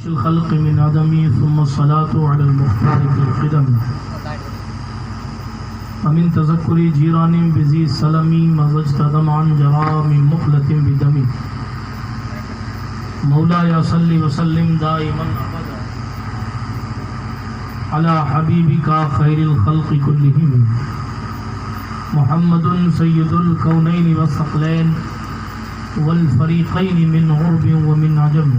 الخلق من عدم ثم الصلاة على المختار في القدم ومن تذكر جيران بذي سلم مزجت دمعا جرى من مخلة بدم مولاي صل وسلم دائما أبدا على حبيبك خير الخلق كلهم محمد سيد الكونين والثقلين والفريقين من عرب ومن عجم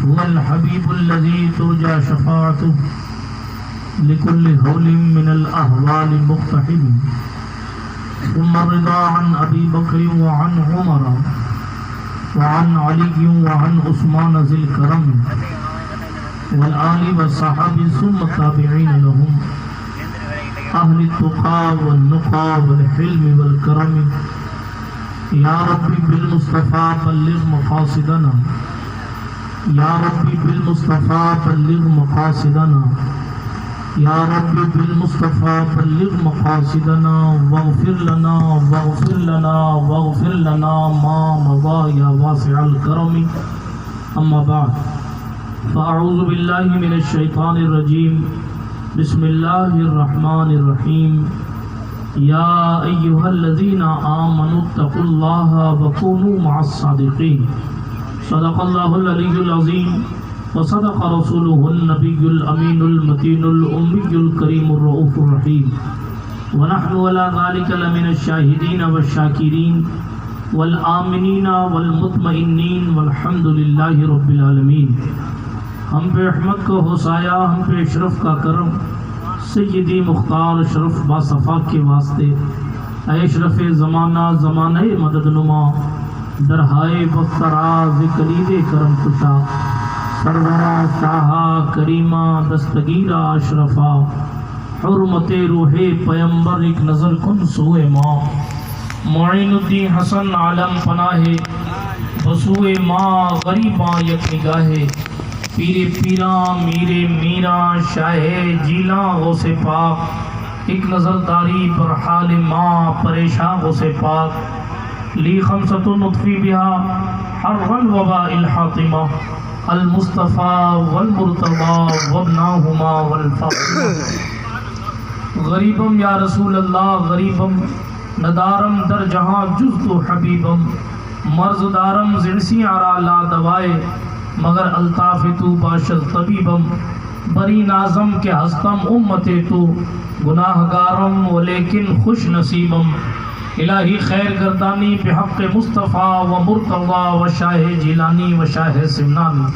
هو الحبيب الذي ترجى شفاعته لكل هول من الأهوال مقتحم ثم الرضا عن أبي بكر وعن عمر وعن علي وعن عثمان ذي الكرم والآل والصحابة ثم التابعين لهم أهل التقى والنقى والحلم والكرم يا ربي بالمصطفى بلغ مقاصدنا یا ربی بالمصطفیٰ بلغ مقاصدنا یا ربی بالمصطفیٰ بلغ مقاصدنا واغفر لنا واغفر لنا واغفر لنا ما مضى یا واسع الکرم اما بعد فاعوذ باللہ من الشیطان الرجیم بسم اللہ الرحمن الرحیم یا ایہا الذین آمنوا اتقوا اللہ وکونوا مع الصادقین صدق اللہ العلی العظیم وصدق رسولہ النبی الامین المتین الأمی الکریم الرؤوف الرحیم ونحن ولا ذلك لمن الشاہدین والشاکرین والآمنین والمطمئنین والحمد للہ رب العالمین۔ ہم پہ احمد کا حسایہ، ہم پہ اشرف کا کرم، سیدی مختار شرف باصفا کے واسطے، اے اشرف زمانہ زمانہ مدد نما، درہائے بختراز کلید کرم کشا، سرورہ شاہا کریمہ دستگیرہ اشرفا، حرمت روح پیمبر ایک نظر کن سوئے ماں، معین الدین حسن عالم پناہ بسوئے ماں غریباں یک نگاہے، پیر پیراں میرے میراں شاہ جیلاں غوث پاک، ایک نظر داری پر حال ماں پریشاں غوث پاک، لی خمسۃ نطفی بہا حر الوباء الحاطمہ المصطفیٰ والمرتضی وابناہما والفاطمہ۔ غریبم یا رسول اللہ غریبم ندارم در جہاں جز تو حبیبم، مرض دارم زنسی عرا لا دوائے مگر الطاف تو باشد طبیبم، بری نازم کے ہستم امت تو گناہ گارم ولیکن خوش نصیبم، الہی خیر گردانی بحق مصطفیٰ و مرتضی و شاہ جیلانی و شاہ سمنانی۔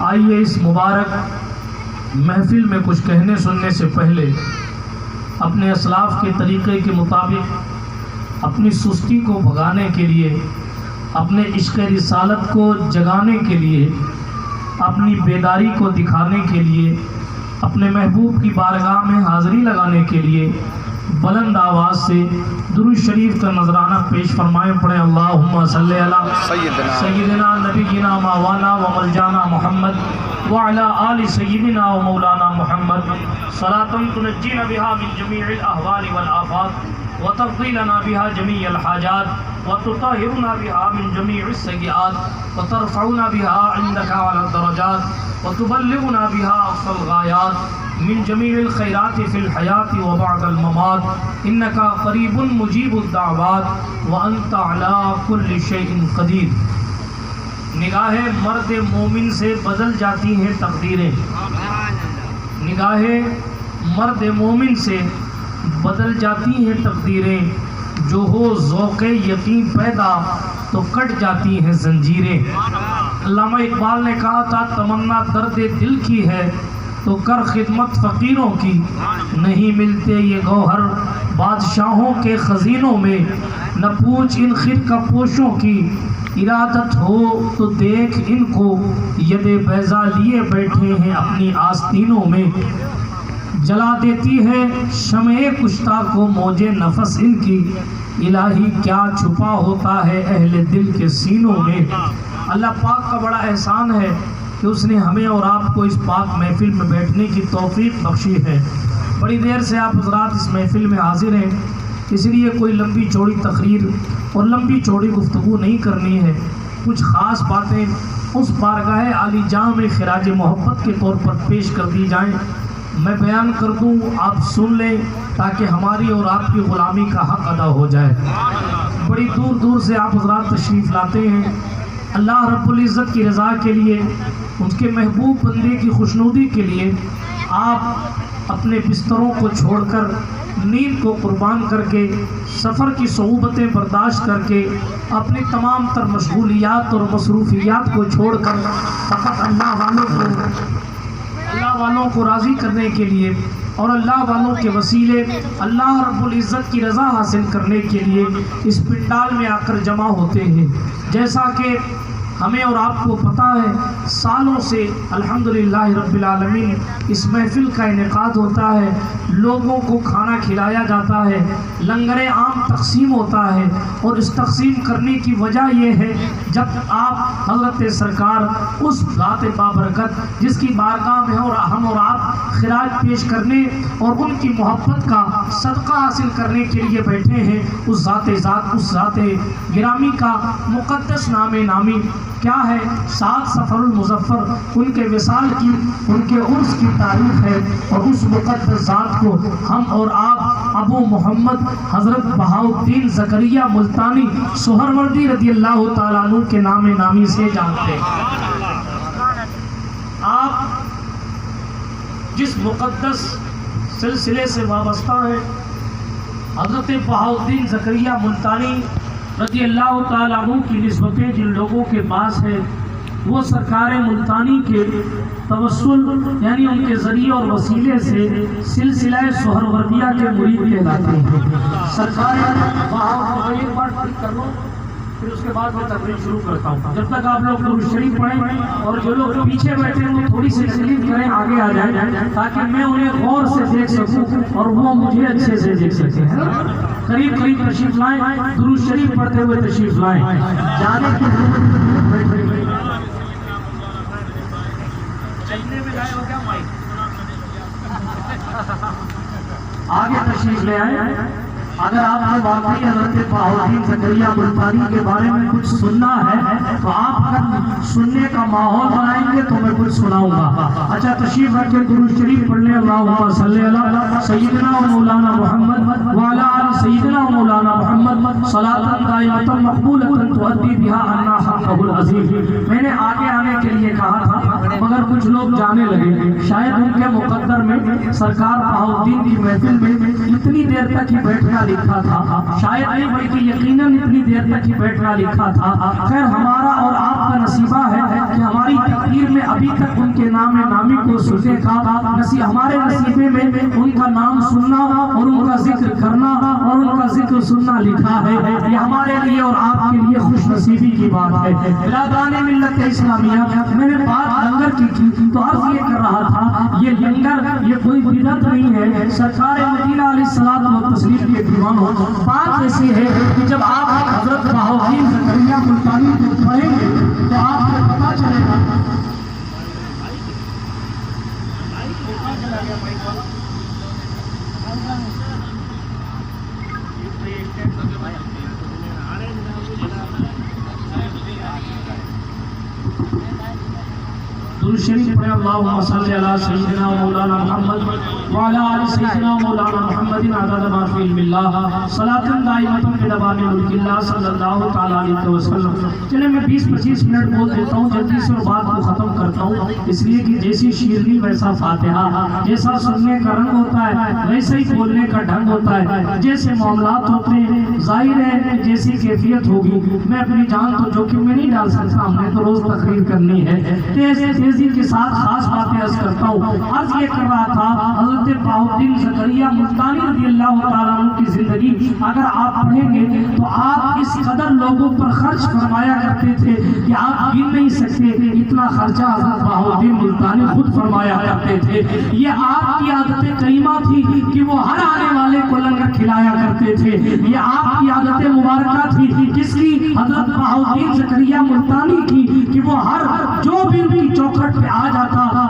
آئیے اس مبارک محفل میں کچھ کہنے سننے سے پہلے اپنے اسلاف کے طریقے کے مطابق اپنی سستی کو بھگانے کے لیے، اپنے عشق رسالت کو جگانے کے لیے، اپنی بیداری کو دکھانے کے لیے، اپنے محبوب کی بارگاہ میں حاضری لگانے کے لیے بلند آواز سے درود شریف کا نذرانہ پیش فرمائیں۔ پڑھیں اللہم صلی علی سیدنا نبینا مولانا و ملجانا محمد وعلی آل سیدنا و مولانا محمد صلاۃ تنجینا بها من جمیع الاحوال والآفات وتقضی لنا بها جمیع الحاجات وتطہرنا بها من جمیع السیئات وترفعنا بها عندك على الدرجات وتبلغنا بها اقصى الغایات من جمیع الخیرات فی الحیات و بعد الممات انکا قریب مجیب الدعوات وانت علی کل شیء قدیر۔ نگاہ مرد مومن سے بدل جاتی ہیں تقدیریں، نگاہ مرد مومن سے بدل جاتی ہیں تقدیریں، جو ہو ذوق یقین پیدا تو کٹ جاتی ہیں زنجیریں۔ علامہ اقبال نے کہا تھا تمنا درد دل کی ہے تو کر خدمت فقیروں کی، نہیں ملتے یہ گوہر بادشاہوں کے خزینوں میں، نہ پوچھ ان خرقہ پوشوں کی، ارادت ہو تو دیکھ ان کو ید بیضا لیے بیٹھے ہیں اپنی آستینوں میں، جلا دیتی ہے شمع کشتہ کو موج نفس ان کی، الہی کیا چھپا ہوتا ہے اہل دل کے سینوں میں۔ اللہ پاک کا بڑا احسان ہے کہ اس نے ہمیں اور آپ کو اس پاک محفل میں بیٹھنے کی توفیق بخشی ہے۔ بڑی دیر سے آپ حضرات اس محفل میں حاضر ہیں، اس لیے کوئی لمبی چوڑی تقریر اور لمبی چوڑی گفتگو نہیں کرنی ہے، کچھ خاص باتیں اس بارگاہ عالی جاں میں خراج محبت کے طور پر پیش کر دی جائیں۔ میں بیان کر دوں، آپ سن لیں تاکہ ہماری اور آپ کی غلامی کا حق ادا ہو جائے۔ بڑی دور دور سے آپ حضرات تشریف لاتے ہیں اللہ رب العزت کی رضا کے لیے، ان کے محبوب بندے کی خوشنودی کے لیے۔ آپ اپنے بستروں کو چھوڑ کر، نیند کو قربان کر کے، سفر کی صعوبتیں برداشت کر کے، اپنی تمام تر مشغولیات اور مصروفیات کو چھوڑ کر فقط اللہ والوں کو راضی کرنے کے لیے اور اللہ والوں کے وسیلے اللہ رب العزت کی رضا حاصل کرنے کے لیے اس پنڈال میں آ کر جمع ہوتے ہیں۔ جیسا کہ ہمیں اور آپ کو پتہ ہے، سالوں سے الحمدللہ رب العالمین اس محفل کا انعقاد ہوتا ہے، لوگوں کو کھانا کھلایا جاتا ہے، لنگر عام تقسیم ہوتا ہے، اور اس تقسیم کرنے کی وجہ یہ ہے جب آپ حضرت سرکار اس ذات بابرکت جس کی بارگاہ میں اور ہم اور آپ خراج پیش کرنے اور ان کی محبت کا صدقہ حاصل کرنے کے لیے بیٹھے ہیں، اس ذات گرامی کا مقدس نام نامی کیا ہے؟ 7 صفر المظفر ان کے وصال کی، ان کے عرس کی تاریخ ہے، اور اس مقدس ذات کو ہم اور آپ ابو محمد حضرت بہاؤالدین زکریا ملتانی سہروردی رضی اللہ تعالیٰ عنہ کے نام نامی سے جانتے ہیں۔ آپ جس مقدس سلسلے سے وابستہ ہیں، حضرت بہاؤالدین زکریا ملتانی رضی اللہ تعالیٰ عنہ کی نسبتیں جن لوگوں کے پاس ہے، وہ سرکار ملتانی کے توسل یعنی ان کے ذریعے اور وسیلے سے سلسلہ سہروردیہ کے مرید کہلاتے ہیں۔ سرکار ایک بار ٹھیک کر لو، پھر اس کے بعد میں تقریر شروع کرتا ہوں۔ جب تک آپ لوگ درود شریف پڑھیں اور جو لوگ پیچھے بیٹھے ہیں وہ تھوڑی سی تکلیف کریں، آگے آ جائیں تاکہ میں انہیں غور سے دیکھ سکوں اور وہ مجھے اچھے سے دیکھ سکیں۔ قریب قریب تشریف لائیں، درود شریف پڑھتے ہوئے تشریف لائیں۔ جانے کی چلنے میں جائے ہو کیا مائک، آگے تشریف لے آئیں۔ اگر آپ نے واقعی حضرت بہاؤالدین زکریا ملتانی کے بارے میں کچھ سننا ہے تو آپ اگر سننے کا ماحول بنائیں گے تو میں کچھ سناؤں گا۔ اچھا تشریف رکھ کے درود شریف پڑھنے، اللہم صلی علی سیدنا و مولانا محمد وعلی آل سیدنا و مولانا محمد صلاۃ دائمۃ مقبولۃ تؤدی بہا عنا حقہ العظیم۔ میں نے آگے آنے کے لیے کہا تھا مگر کچھ لوگ جانے لگے، شاید ان کے مقدر میں سرکار بہاؤالدین کی محفل میں اتنی دیر تک ہی بیٹھنا لکھا تھا، شاید نہیں بلکہ یقیناً اتنی دیر تک ہی بیٹھنا لکھا تھا۔ خیر ہمارا اور آپ کا نصیبہ ہے کہ ہماری تقدیر میں ابھی تک ان کے نام نامی کو سننے کا ہمارے نصیبے میں ان کا نام سننا اور ان کا ذکر کرنا اور ان کا ذکر سننا لکھا ہے۔ یہ ہمارے لیے اور آپ کے لیے خوش نصیبی کی بات ہے۔ برادران ملت اسلامیہ، میں نے بات لنگر کی تو عرض یہ کر رہا تھا، یہ لنگر یہ کوئی بدعت نہیں ہے، سرکار مدینہ علیہ الصلوۃ والتسلیم کے دیوان ہو۔ بات ایسی ہے کہ جب آپ حضرت بہاؤالدین زکریا ملتانی کو پڑھیں گے تو آپ کو پتہ چلے گا۔ درود شریف پڑھیں، اللہم صلی علی سیدنا و مولانا محمد وعلی آل سیدنا و مولانا محمد عدد ما فی علم اللہ صلاۃ دائمۃ بدوام ملک اللہ صلی اللہ تعالی علیہ وسلم۔ چلے میں 20-25 منٹ بول دیتا ہوں جلدی سے اور بات کو ختم کرتا ہوں، اس لیے کہ جیسی شیرنی ویسا فاتحہ، جیسا سننے کا رنگ ہوتا ہے ویسے ہی بولنے کا ڈھنگ ہوتا ہے، جیسے معاملات ہوتے ہیں ظاہر ہے جیسی کیفیت ہوگی۔ میں اپنی جان تو جوکھم میں نہیں ڈال سکتا، ہم نے تو روز تقریر کرنی ہے، تیزی کے ساتھ خاص باتیں عرض کرتا ہوں۔ عرض یہ کر رہا تھا حضرت بہاؤالدین زکریا ملتانی رضی اللہ تعالیٰ عنہ کی زندگی اگر آپ پڑھیں گے تو آپ اس قدر لوگوں پر خرچ فرمایا کرتے تھے کہ آپ گن نہیں سکتے، اتنا خرچہ حضرت بہاؤالدین ملتانی خود فرمایا کرتے تھے۔ یہ آپ کی عادت کریمہ تھی کہ وہ ہر آنے والے کو لنگر کھلایا کرتے تھے، یہ آپ کی عادت مبارکہ تھی کس کی؟ حضرت بہاؤالدین زکریا ملتانی کی، کہ وہ ہر جو بھی چوکھٹ پہ آ جاتا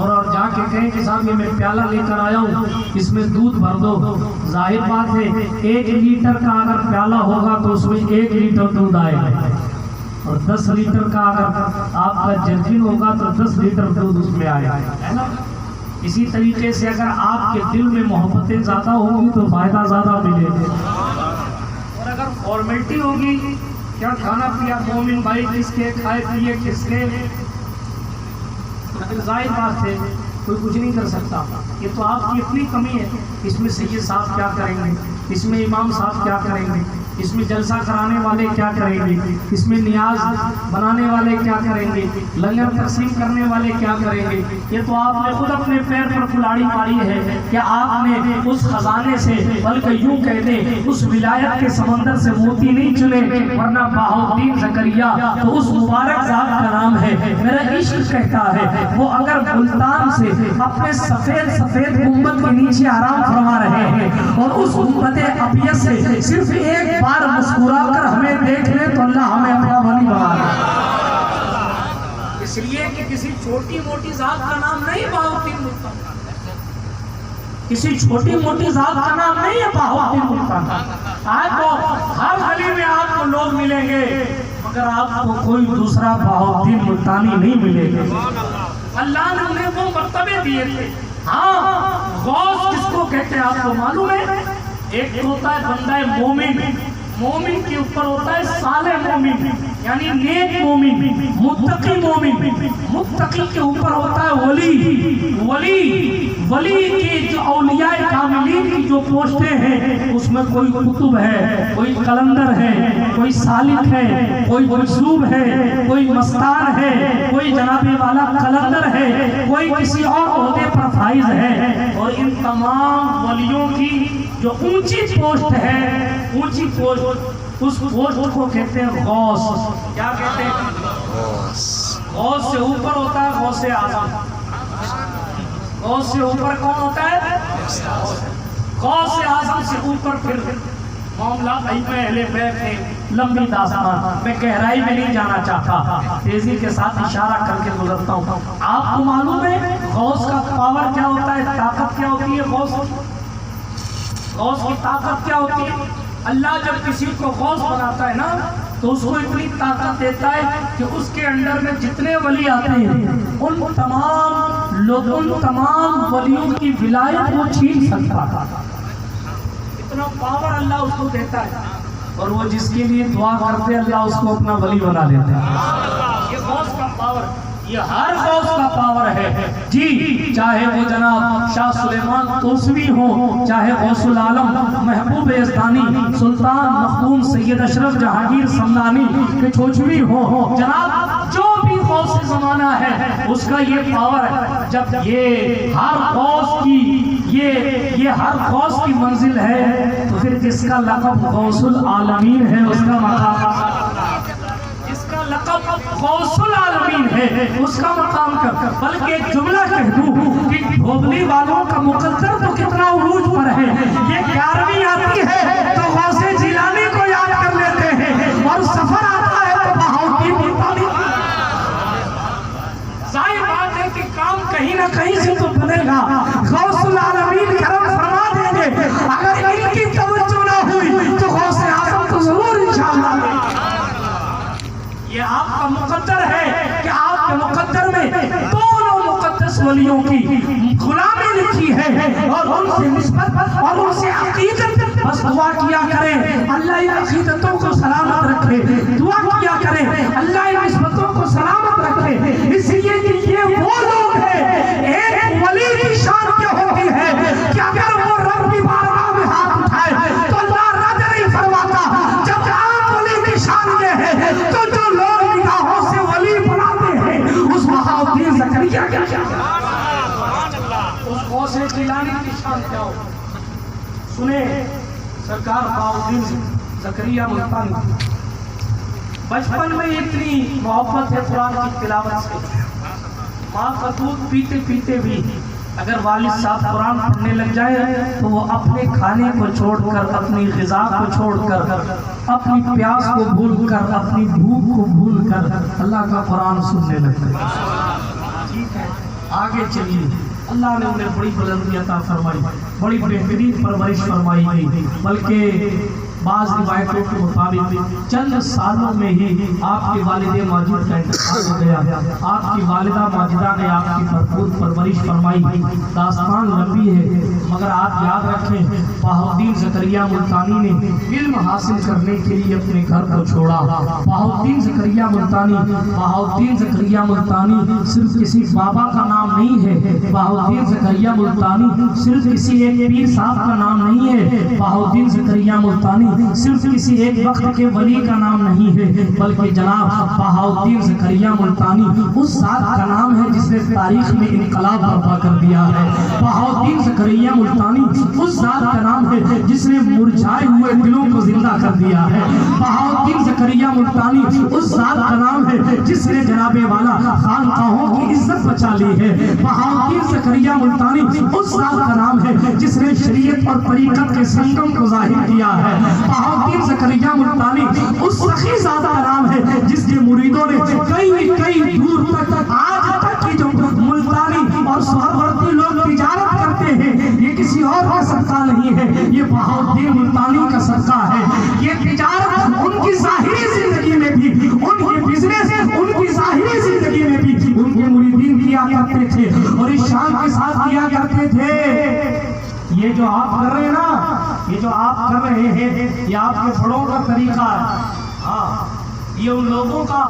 اور جا کے کہیں کہ صاحب یہ میں پیالہ لے کر آیا ہوں، اس میں دودھ بھر دو. ظاہر بات ہے 1 لیٹر کا اگر پیالہ ہوگا تو اس میں 1 لیٹر دودھ آئے گا، اور 10 لیٹر کا اگر آپ کا جرکن ہوگا تو 10 لیٹر دودھ اس میں آئے گا، ہے نا. اسی طریقے سے اگر آپ کے دل میں محبتیں زیادہ ہوں گی تو فائدہ زیادہ ملے گا. اور اگر فارمیلٹی ہوگی کیا کھانا پیا مومن بھائی کس کے، کھائے پیے کس کے، لیکن ظاہر بات ہے کوئی کچھ نہیں کر سکتا. یہ تو آپ کی اپنی کمی ہے. اس میں سید صاحب کیا کریں گے، اس میں امام صاحب کیا کریں گے، اس میں جلسہ کرانے والے کیا کریں گے، اس میں نیاز بنانے والے کیا کریں گے، لنگر تقسیم کرنے والے کیا کریں گے. یہ تو آپ نے خود اپنے پیر پر کلاڑی ماری ہے کہ آپ نے اس خزانے سے، بلکہ یوں کہہ دیں اس ولایت کے سمندر سے موتی نہیں چنے، ورنہ بہاؤدین زکریا تو اس مبارک ذات کا نام ہے. میرا عشق کہتا ہے وہ اگر ملتان سے اپنے سفید سفید گنبد کے نیچے آرام فرما رہے ہیں اور اس گنبد ابیض سے صرف ایک بار مسکرا کر ہمیں دیکھ لے تو اللہ ہمیں اپنا ولی بنا دے. اس لیے کہ کسی چھوٹی موٹی ذات کا نام نہیں بہاؤدین ملتان، کسی چھوٹی موٹی ذات کا نام نہیں ہے بہاؤدین ملتان. آج تو ہر گلی میں آپ کو لوگ ملیں گے مگر آپ کو کوئی دوسرا بہاؤدین ملتانی نہیں ملے گا. اللہ نے انہیں وہ مرتبے دیے تھے. ہاں غوث کس کو کہتے ہیں آپ کو معلوم ہے؟ ایک ہوتا ہے بندہ مومن، مومن کے اوپر ہوتا ہے صالح مومن یعنی نیک مومن، متقی مومن. متقی کے اوپر ہوتا ہے ولی. ولی کی جو اولیاء کاملین کی جو پوسٹیں ہیں اس میں کوئی قطب ہے، کوئی قلندر ہے، کوئی سالک ہے، کوئی مجذوب ہے، کوئی مستان ہے، کوئی جناب والا قلندر ہے، کوئی کسی اور عہدے پر فائز ہے. اور ان تمام ولیوں کی جو اونچی پوسٹ ہے، اونچی پوسٹ، اس پوسٹ کو کہتے ہیں غوث. کیا کہتے ہیں؟ غوث سے اوپر ہوتا ہے غوث اعظم. غوث سے اوپر کون ہوتا ہے؟ غوث اعظم سے اوپر پھر معاملہ ائمہ اہل بیت ہے. لمبی داستان، میں گہرائی میں نہیں جانا چاہتا، تیزی کے ساتھ اشارہ کر کے گزرتا ہوں. آپ کو معلوم ہے غوث کا پاور کیا ہوتا ہے، طاقت کیا ہوتی ہے؟ غوث کی طاقت کیا ہوتی ہے؟ اللہ جب کسی کو غوث بناتا ہے نا تو اس کو اتنی طاقت دیتا ہے کہ اس کے اندر میں جتنے ولی آتے ہیں ان تمام لوگوں، ان تمام ولیوں کی ولایت وہ چھین سکتا تھا. اتنا پاور اللہ اس کو دیتا ہے، اور وہ جس کے لیے دعا کرتے اللہ اس کو اپنا ولی بنا لیتا ہے. یہ غوث کا پاور، یہ ہر غوث کا پاور ہے جی. چاہے وہ جناب شاہ سلیمان توسوی ہو، چاہے غوث العالم محبوب یزدانی، سلطان مخدوم سید اشرف جہانگیر سمنانی کے چھوچوی ہو، جناب جو بھی غوث زمانہ ہے اس کا یہ پاور ہے. جب یہ ہر غوث کی یہ ہر غوث کی منزل ہے تو پھر جس کا لقب غوث العالمین ہے اس کا مقام، جس کا لقب غوث العالمین ہے اس کا مقام کر. بلکہ ایک جملہ کہہ دوں کہ بھوبلی والوں کا مقدر تو کتنا عروج پر ہے. یہ 11ویں آتی ہے تو غوث جیلانی کو یاد کر لیتے ہیں، اور سفر آتا ہے تو بہاؤدین ملتانی. ظاہر بات ہے کہ کام کہیں نہ کہیں سے تو بنے گا. غوث العالمین کرم فرما دیں گے. اگر ان کی توجہ نہ ہوئی تو غوث اعظم تو ضرور انشاءاللہ. یہ آپ کا مقدر ہے کہ آپ کے مقدر میں دونوں مقدس ولیوں کی غلامی لکھی ہے، اور ان سے نسبت اور ان سے عقیدت. بس دعا کیا کریں اللہ ان عقیدتوں کو سلامت رکھے، دعا کیا کریں اللہ ان نسبتوں کو سلامت رکھے. اس لیے کہ یہ وہ لوگ ہیں، ایک ولی کی شان کیا ہوتی ہے کہ اگر وہ رب کی بارگاہ میں ہاتھ اٹھائے تو اللہ رد نہیں فرماتا. جب آپ ولی کی شان یہ ہے تو جو لوگ نگاہوں سے ولی بناتے ہیں اس بہاؤدین زکریا کیا اس غوث جیلانی کی شان کیا ہو. سنیں سرکار بہاؤدین زکریا ملتانی بچپن میں اتنی محبت ہے قرآن کی تلاوت سے، ماں کا دودھ پیتے پیتے بھی اگر والد صاحب قرآن پڑھنے لگ جائے تو وہ اپنے کھانے کو چھوڑ کر، اپنی غذا کو چھوڑ کر، اپنی پیاس کو بھول کر، اپنی بھوک کو بھول کر اللہ کا قرآن سننے لگتے ہیں. ٹھیک ہے آگے چلیے. اللہ نے انہیں بڑی بلندی عطا فرمائی, بڑی بہترین پرورش فرمائی تھی, بلکہ بعض روایتوں کے مطابق چند سالوں میں ہی آپ کے والد ماجد کا انتقال ہو گیا. آپ کی والدہ ماجدہ نے آپ کی بھرپور پرورش فرمائی. داستان لمبی ہے مگر آپ یاد رکھیں, بہاؤالدین زکریا ملتانی نے علم حاصل کرنے کے لیے اپنے گھر کو چھوڑا. بہاؤالدین زکریا ملتانی صرف کسی بابا کا نام نہیں ہے. بہاؤالدین زکریا ملتانی صرف کسی ایک پیر صاحب کا نام نہیں ہے. بہاؤالدین زکریا ملتانی صرف کسی ایک وقت کے ولی کا نام نہیں ہے, بلکہ جناب بہاؤالدین زکریا ملتانی اس ذات کا نام ہے جس نے تاریخ میں انقلاب برپا کر دیا ہے. بہاؤالدین زکریا ملتانی اس ذات کا نام ہے جس نے مرجھائے ہوئے دلوں کو زندہ کر دیا ہے. بہاؤالدین زکریا ملتانی اس ذات کا نام ہے جس نے جناب والا خانقاہوں کی عزت بچا لی ہے. بہاؤالدین زکریا ملتانی اس ذات کا نام ہے جس نے شریعت اور طریقت کے سنگم کو ظاہر کیا ہے. بہاؤالدین زکریا ملتانی اس سخی ذات کا نام ہے جس کے مریدوں نے کئی دور تک آج تک کی جو ملتانی اور سہروردی لوگ تجارت کرتے ہیں یہ کسی اور کا صدقہ نہیں ہے, یہ بہاؤالدین ملتانی کا صدقہ ہے. یہ تجارت ان کی ظاہری زندگی میں بھی, ان کے بزنس ان کی ظاہری زندگی میں بھی ان کے مریدین کیا کرتے تھے اور اس شان کے ساتھ کیا کرتے تھے. یہ جو آپ کر رہے ہیں نا, یہ جو آپ کر رہے ہیں یہ آپ کے بڑوں کا طریقہ ہے. ہاں, یہ ان لوگوں کا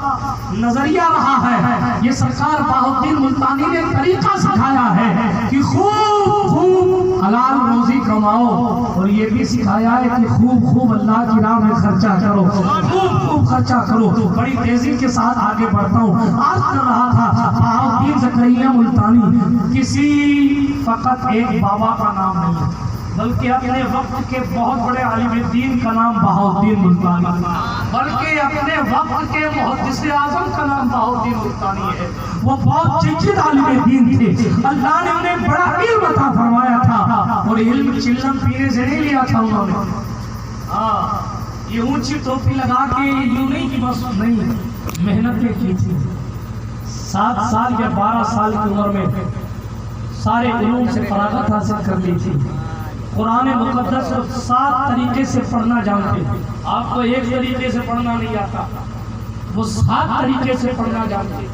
نظریہ رہا ہے. یہ سرکار بہاؤالدین ملتانی نے طریقہ سکھایا ہے کہ خوب حلال روزی کماؤ, اور یہ بھی سکھایا ہے کہ خوب اللہ کی راہ میں خرچہ کرو, خوب خرچہ کرو. بڑی تیزی کے ساتھ آگے بڑھتا ہوں. آج کر رہا تھا بہاؤالدین زکریا ملتانی کسی فقط ایک بابا کا نام نہیں ہے, بلکہ اپنے وقت کے بہت بڑے عالم دین کا نام بہاؤالدین ملتانی, بلکہ اپنے وقت کے محدث اعظم کا نام بہاؤالدین ملتانی ہے. وہ بہت جید عالم دین تھے. اللہ نے انہیں بڑا علم عطا فرمایا تھا, اور علم چلم پینے سے نہیں لیا تھا انہوں نے. یہ اونچی ٹوپی لگا کے یوں نہیں کہ بس نہیں, محنتیں کی تھی. 7 سال یا 12 سال کی عمر میں سارے علوم سے فراغت حاصل کر لی تھی. قرآن مقدس 7 طریقے سے پڑھنا جانتے. آپ کو ایک طریقے سے پڑھنا نہیں آتا, وہ 7 طریقے سے پڑھنا جانتے.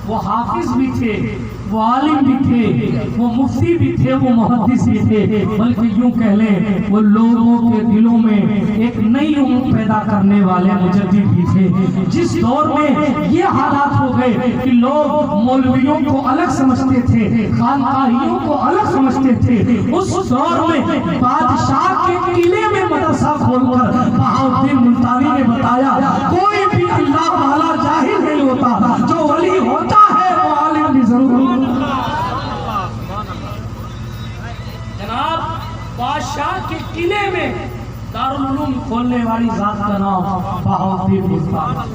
وہ حافظ بھی تھے, وہ عالم بھی تھے, وہ مفتی بھی تھے, وہ محدث بھی تھے, بلکہ یوں کہہ لیں وہ لوگوں کے دلوں میں ایک نئی امید پیدا کرنے والے مجدد بھی تھے. جس دور میں یہ حالات ہو گئے کہ لوگ مولویوں کو الگ سمجھتے تھے, خانقاہیوں کو الگ سمجھتے تھے, اس دور میں بادشاہ کے قلعے میں مدرسہ کھول کر بہاؤالدین ملتانی نے بتایا کوئی بھی اللہ تعالیٰ جاہل نہیں ہوتا, جو ولی ہوتا ہے وہ عالم بھی ضرور. جناب بادشاہ کے قلعے میں دارالعلوم کھولنے والی ذات کا نام بہاؤالدین ملتانی.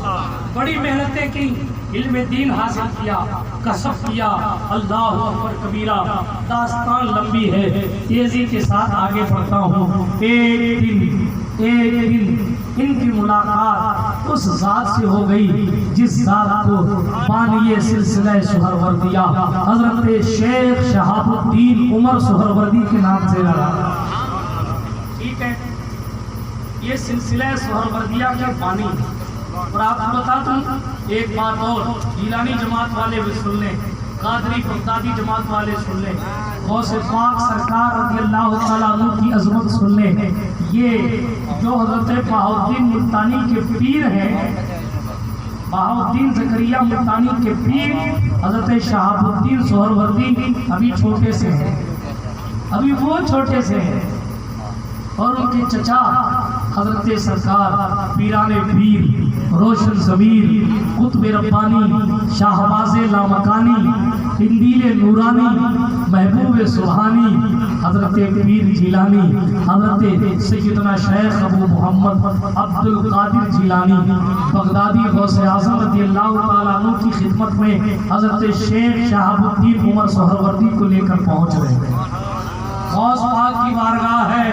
بڑی محنتیں کی, علم دین حاصل کیا, کسب کیا. اللہ اکبر کبیرہ. داستان لمبی ہے, تیزی کے ساتھ آگے بڑھتا ہوں. ایک دن ان کی ملاقات اس ذات سے ہو گئی جس ذات کو بانی سلسلہ سہروردیہ حضرت شیخ شہاب الدین عمر سہروردی کے نام سے لگا. ٹھیک ہے, یہ سلسلہ سہروردیہ کے بانی. اور آپ کو بتاتا ہوں ایک بات اور, جیلانی جماعت والے بھی سن لیں, قادری بغدادی جماعت والے سن لیں, غوث پاک سرکار رضی اللہ تعالیٰ عنہ کی عظمت سن لیں. یہ جو حضرت بہاؤالدین ملتانی کے پیر ہیں, بہاؤالدین زکریا ملتانی کے پیر حضرت شہاب الدین سہروردی ابھی چھوٹے سے ہیں, ابھی وہ چھوٹے سے ہیں, اور ان کے چچا حضرت سرکار پیران پیر, روشن ضمیر, قطب ربانی, شاہباز لامکانی, قندیل نورانی, محبوب سبحانی, حضرت پیر جیلانی, حضرت سیدنا شیخ ابو محمد عبد القادر جیلانی بغدادی غوث اعظم رضی اللہ تعالیٰ عنہ کی خدمت میں حضرت شیخ شہاب الدین عمر سہروردی کو لے کر پہنچ رہے ہیں. غوث پاک کی بارگاہ ہے,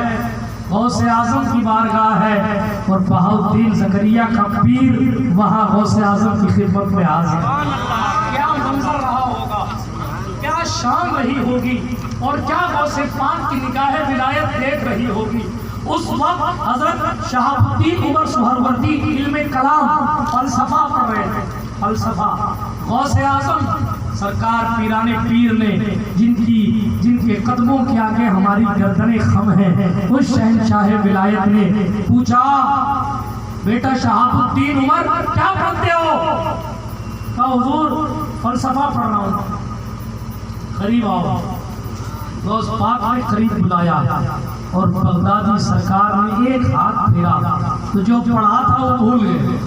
غوث اعظم کی بارگاہ ہے, اور بہاؤالدین زکریا کا پیر وہاں غوث اعظم کی خدمت میں حاضر ہے. کیا منظر رہا ہوگا, کیا شام رہی ہوگی اور کیا غوث پاک کی نگاہ ولایت دیکھ رہی ہوگی. اس وقت حضرت شہاب الدین عمر سہروردی علم کلام فلسفہ پڑھ رہے تھے. فلسفہ غوث اعظم سرکار پیران پیر نے جن کے قدموں کے آگے ہماری گردنیں خم ہیں، اس شہنشاہ ولایت نے پوچھا بیٹا شہاب الدین عمر کیا پڑھتے ہو؟ کہا حضور فلسفہ پڑھ رہا ہوں. قریب آؤ. غوث پاک نے قریب بلایا اور بغدادی سرکار نے ایک ہاتھ پھیرا تو جو پڑھا تھا وہ بھول گئے.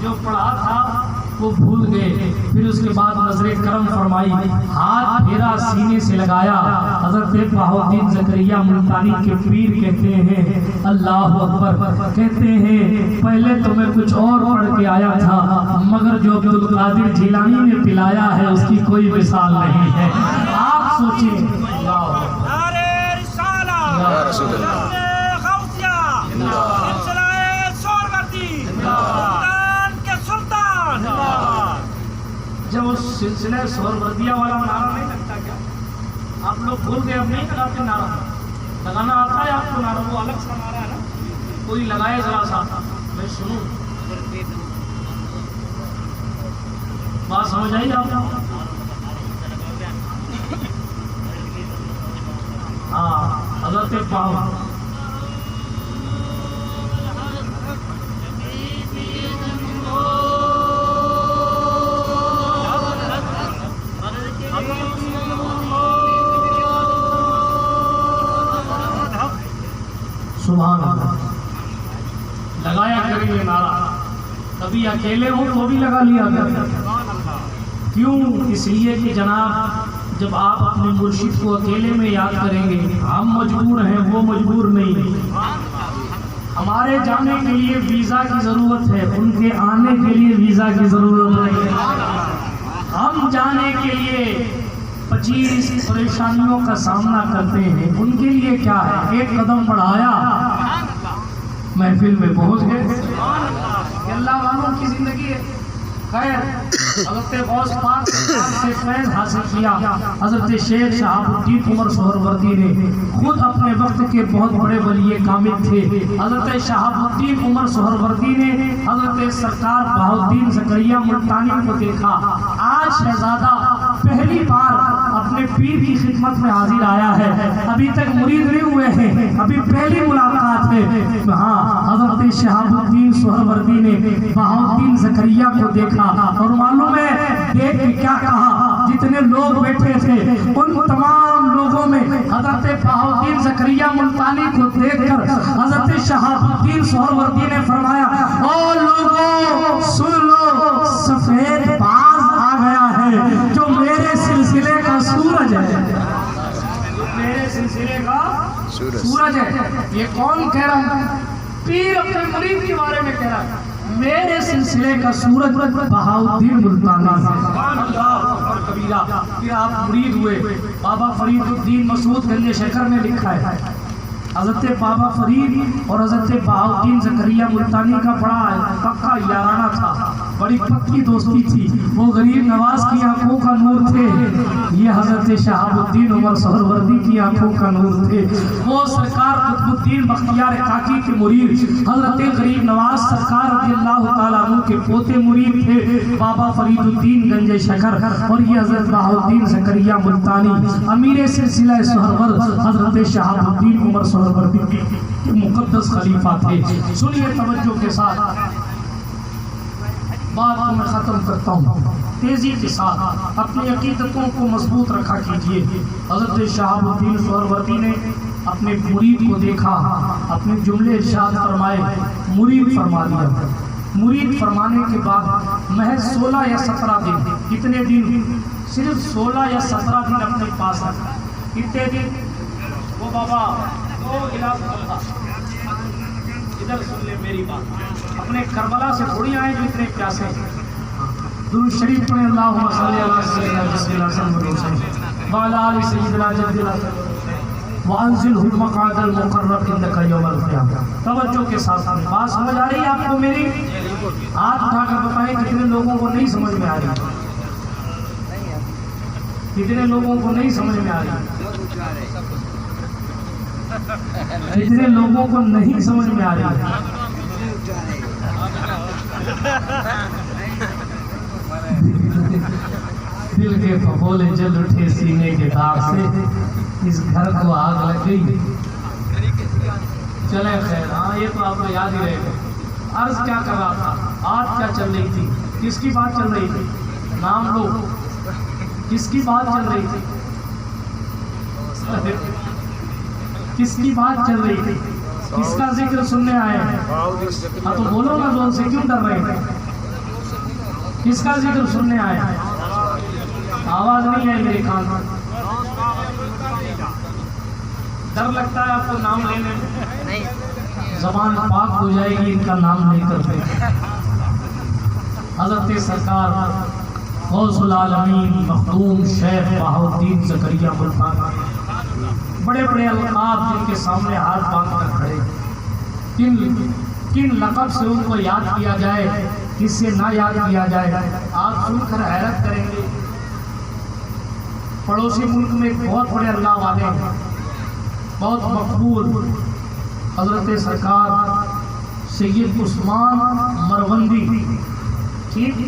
جو پڑھا تھا وہ بھول گئے. پھر اس کے بعد نظر کرم فرمائی، ہاتھ پھیرا سینے سے لگایا. حضرت بہاؤالدین زکریا ملتانی کے پیر کہتے ہیں اللہ اکبر، کہتے ہیں پہلے تو میں کچھ اور پڑھ کے آیا تھا مگر جو عبدالقادر جیلانی نے پلایا ہے اس کی کوئی مثال نہیں ہے. آپ سوچیں جب اس سلسلہ سہروردیہ والا نعرہ نہیں لگتا کیا؟ آپ لوگ بھول گئے، اب نہیں لگاتے نعرہ. لگانا آتا ہے آپ کو نعرہ؟ وہ الگ سا نعرہ ہے نا، کوئی لگائے ذرا سا میں سنوں. بات سمجھ آئی آپ کو؟ ہاں حضرت پاک سبحان اللہ. لگایا کریں نعرہ، کبھی اکیلے ہوں تو بھی لگا لیا کریں. کیوں؟ اس لیے کہ جناب جب آپ اپنے مرشد کو اکیلے میں یاد کریں گے، ہم مجبور ہیں وہ مجبور نہیں. ہمارے جانے کے لیے ویزا کی ضرورت ہے، ان کے آنے کے لیے ویزا کی ضرورت نہیں ہے. ہم جانے کے لیے 25 پریشانیوں کا سامنا کرتے ہیں، ان کے لیے کیا ہے؟ ایک قدم بڑھایا محفل میں پہنچ گئے. اللہ والوں کی زندگی ہے. خیر حضرت غوث پاک سے فیض حاصل کیا. حضرت شیخ شہاب الدین عمر سہروردی نے خود اپنے وقت کے بہت بڑے ولی کامل تھے. حضرت شہاب الدین عمر سہروردی نے حضرت سرکار بہاؤالدین زکریا ملتانی کو دیکھا. آج شہزادہ پہلی بار اپنے پیر کی خدمت میں حاضر آیا ہے، ابھی تک مرید نہیں ہوئے ہیں، ابھی پہلی ملاقات ہے. ہاں حضرت شہاب الدین سہروردی نے بہاؤالدین زکریا کو دیکھا اور معلوم ہے دیکھ کے کیا کہا. جتنے لوگ بیٹھے تھے ان تمام لوگوں میں حضرت بہاؤالدین زکریا ملتانی کو دیکھ کر حضرت شہاب الدین سہروردی نے فرمایا او لوگوں سن لو، سفید باز آ گیا ہے جو میرے سلسلے کا سورج ہے. میرے سلسلے کا سورج ہے. یہ کون کہہ رہا ہے؟ پیر اپنے مرید کے بارے میں کہہ رہا ہے میرے سلسلے کا سورج بہاؤالدین ملتانی. کبیرہ پھر آپ مرید ہوئے. بابا فرید الدین مسعود گنج شکر نے لکھا ہے حضرت بابا فرید اور حضرت بہاؤالدین زکریا ملتانی کا بڑا پکا یارانہ تھا، بڑی پکی دوستی تھی. وہ غریب نواز کی آنکھوں کا نور تھے، یہ حضرت شہاب الدین عمر سہروردی کی آنکھوں کا نور تھے. وہ سرکار قطب الدین بختیار کاکی کے مرید حضرت غریب نواز سرکار رضی اللہ تعالیٰ عنہ کے پوتے مرید تھے بابا فرید الدین گنج شکر. اور یہ حضرت بہاؤالدین زکریا ملتانی امیر سلسلہ سہرورد حضرت شہاب الدین عمر سہروردی کے مقدس خلیفہ تھے. سنیے توجہ کے ساتھ، بات کو میں ختم کرتا ہوں تیزی کے ساتھ. اپنی عقیدتوں کو مضبوط رکھا کیجیے. حضرت شہاب الدین سہروردی نے اپنے مرید کو دیکھا، اپنے جملے ارشاد فرمائے، مرید فرما دیا. مرید فرمانے کے بعد محض 16 یا 17 دن، کتنے دن؟ صرف 16 یا 17 دن اپنے پاس رکھا. کتنے دن؟ وہ بابا دو گلاس ادھر سن لے میری بات. اپنے کربلا سے تھوڑی آئے جو اتنے پیاسے. درود شریف پڑھیں اللہم صلی علی سیدنا محمد وعلی آل سیدنا جدنا وانزل المقعد المقرب انک یوم القیامہ. توجہ کے ساتھ بات سمجھ آ رہی ہے آپ کو میری؟ ہاتھ اٹھا کر بتائیں کتنے لوگوں کو نہیں سمجھ میں آ رہی. کتنے لوگوں کو نہیں سمجھ میں آ رہی؟ کتنے لوگوں کو نہیں سمجھ میں آ رہی؟ دل کے پھپھولے جل اٹھے سینے کے داغ سے، اس گھر کو آگ لگ گئی۔ چلے خیر، ہاں یہ تو آپ کو یاد ہی رہے گا۔ عرض کیا کر رہا تھا؟ آج کیا چل رہی تھی؟ کس کی بات چل رہی تھی؟ نام لو، کس کی بات چل رہی تھی؟ کس کی بات چل رہی تھی؟ کس کا ذکر سننے آئے ہیں؟ ہاں تو بولو نا زور سے، کیوں ڈر رہے ہیں؟ کس کا ذکر سننے آئے ہیں؟ آواز نہیں ہے میرے کان میں، ڈر لگتا ہے آپ کو نام لینے میں؟ زبان پاک ہو جائے گی ان کا نام نہیں کرتے۔ حضرت سرکار غوث العالمین مخدوم شیخ بہاؤالدین زکریا ملتانی، بڑے بڑے القاب جن کے سامنے ہاتھ باندھ کر کھڑے، کن لقب سے ان کو یاد کیا جائے، کس سے نہ یاد کیا جائے، آپ سن کر حیرت کریں گے۔ پڑوسی ملک میں ایک بہت بڑے اللہ والے ہیں، بہت مقبول، حضرت سرکار سید عثمان مروندی، ٹھیک،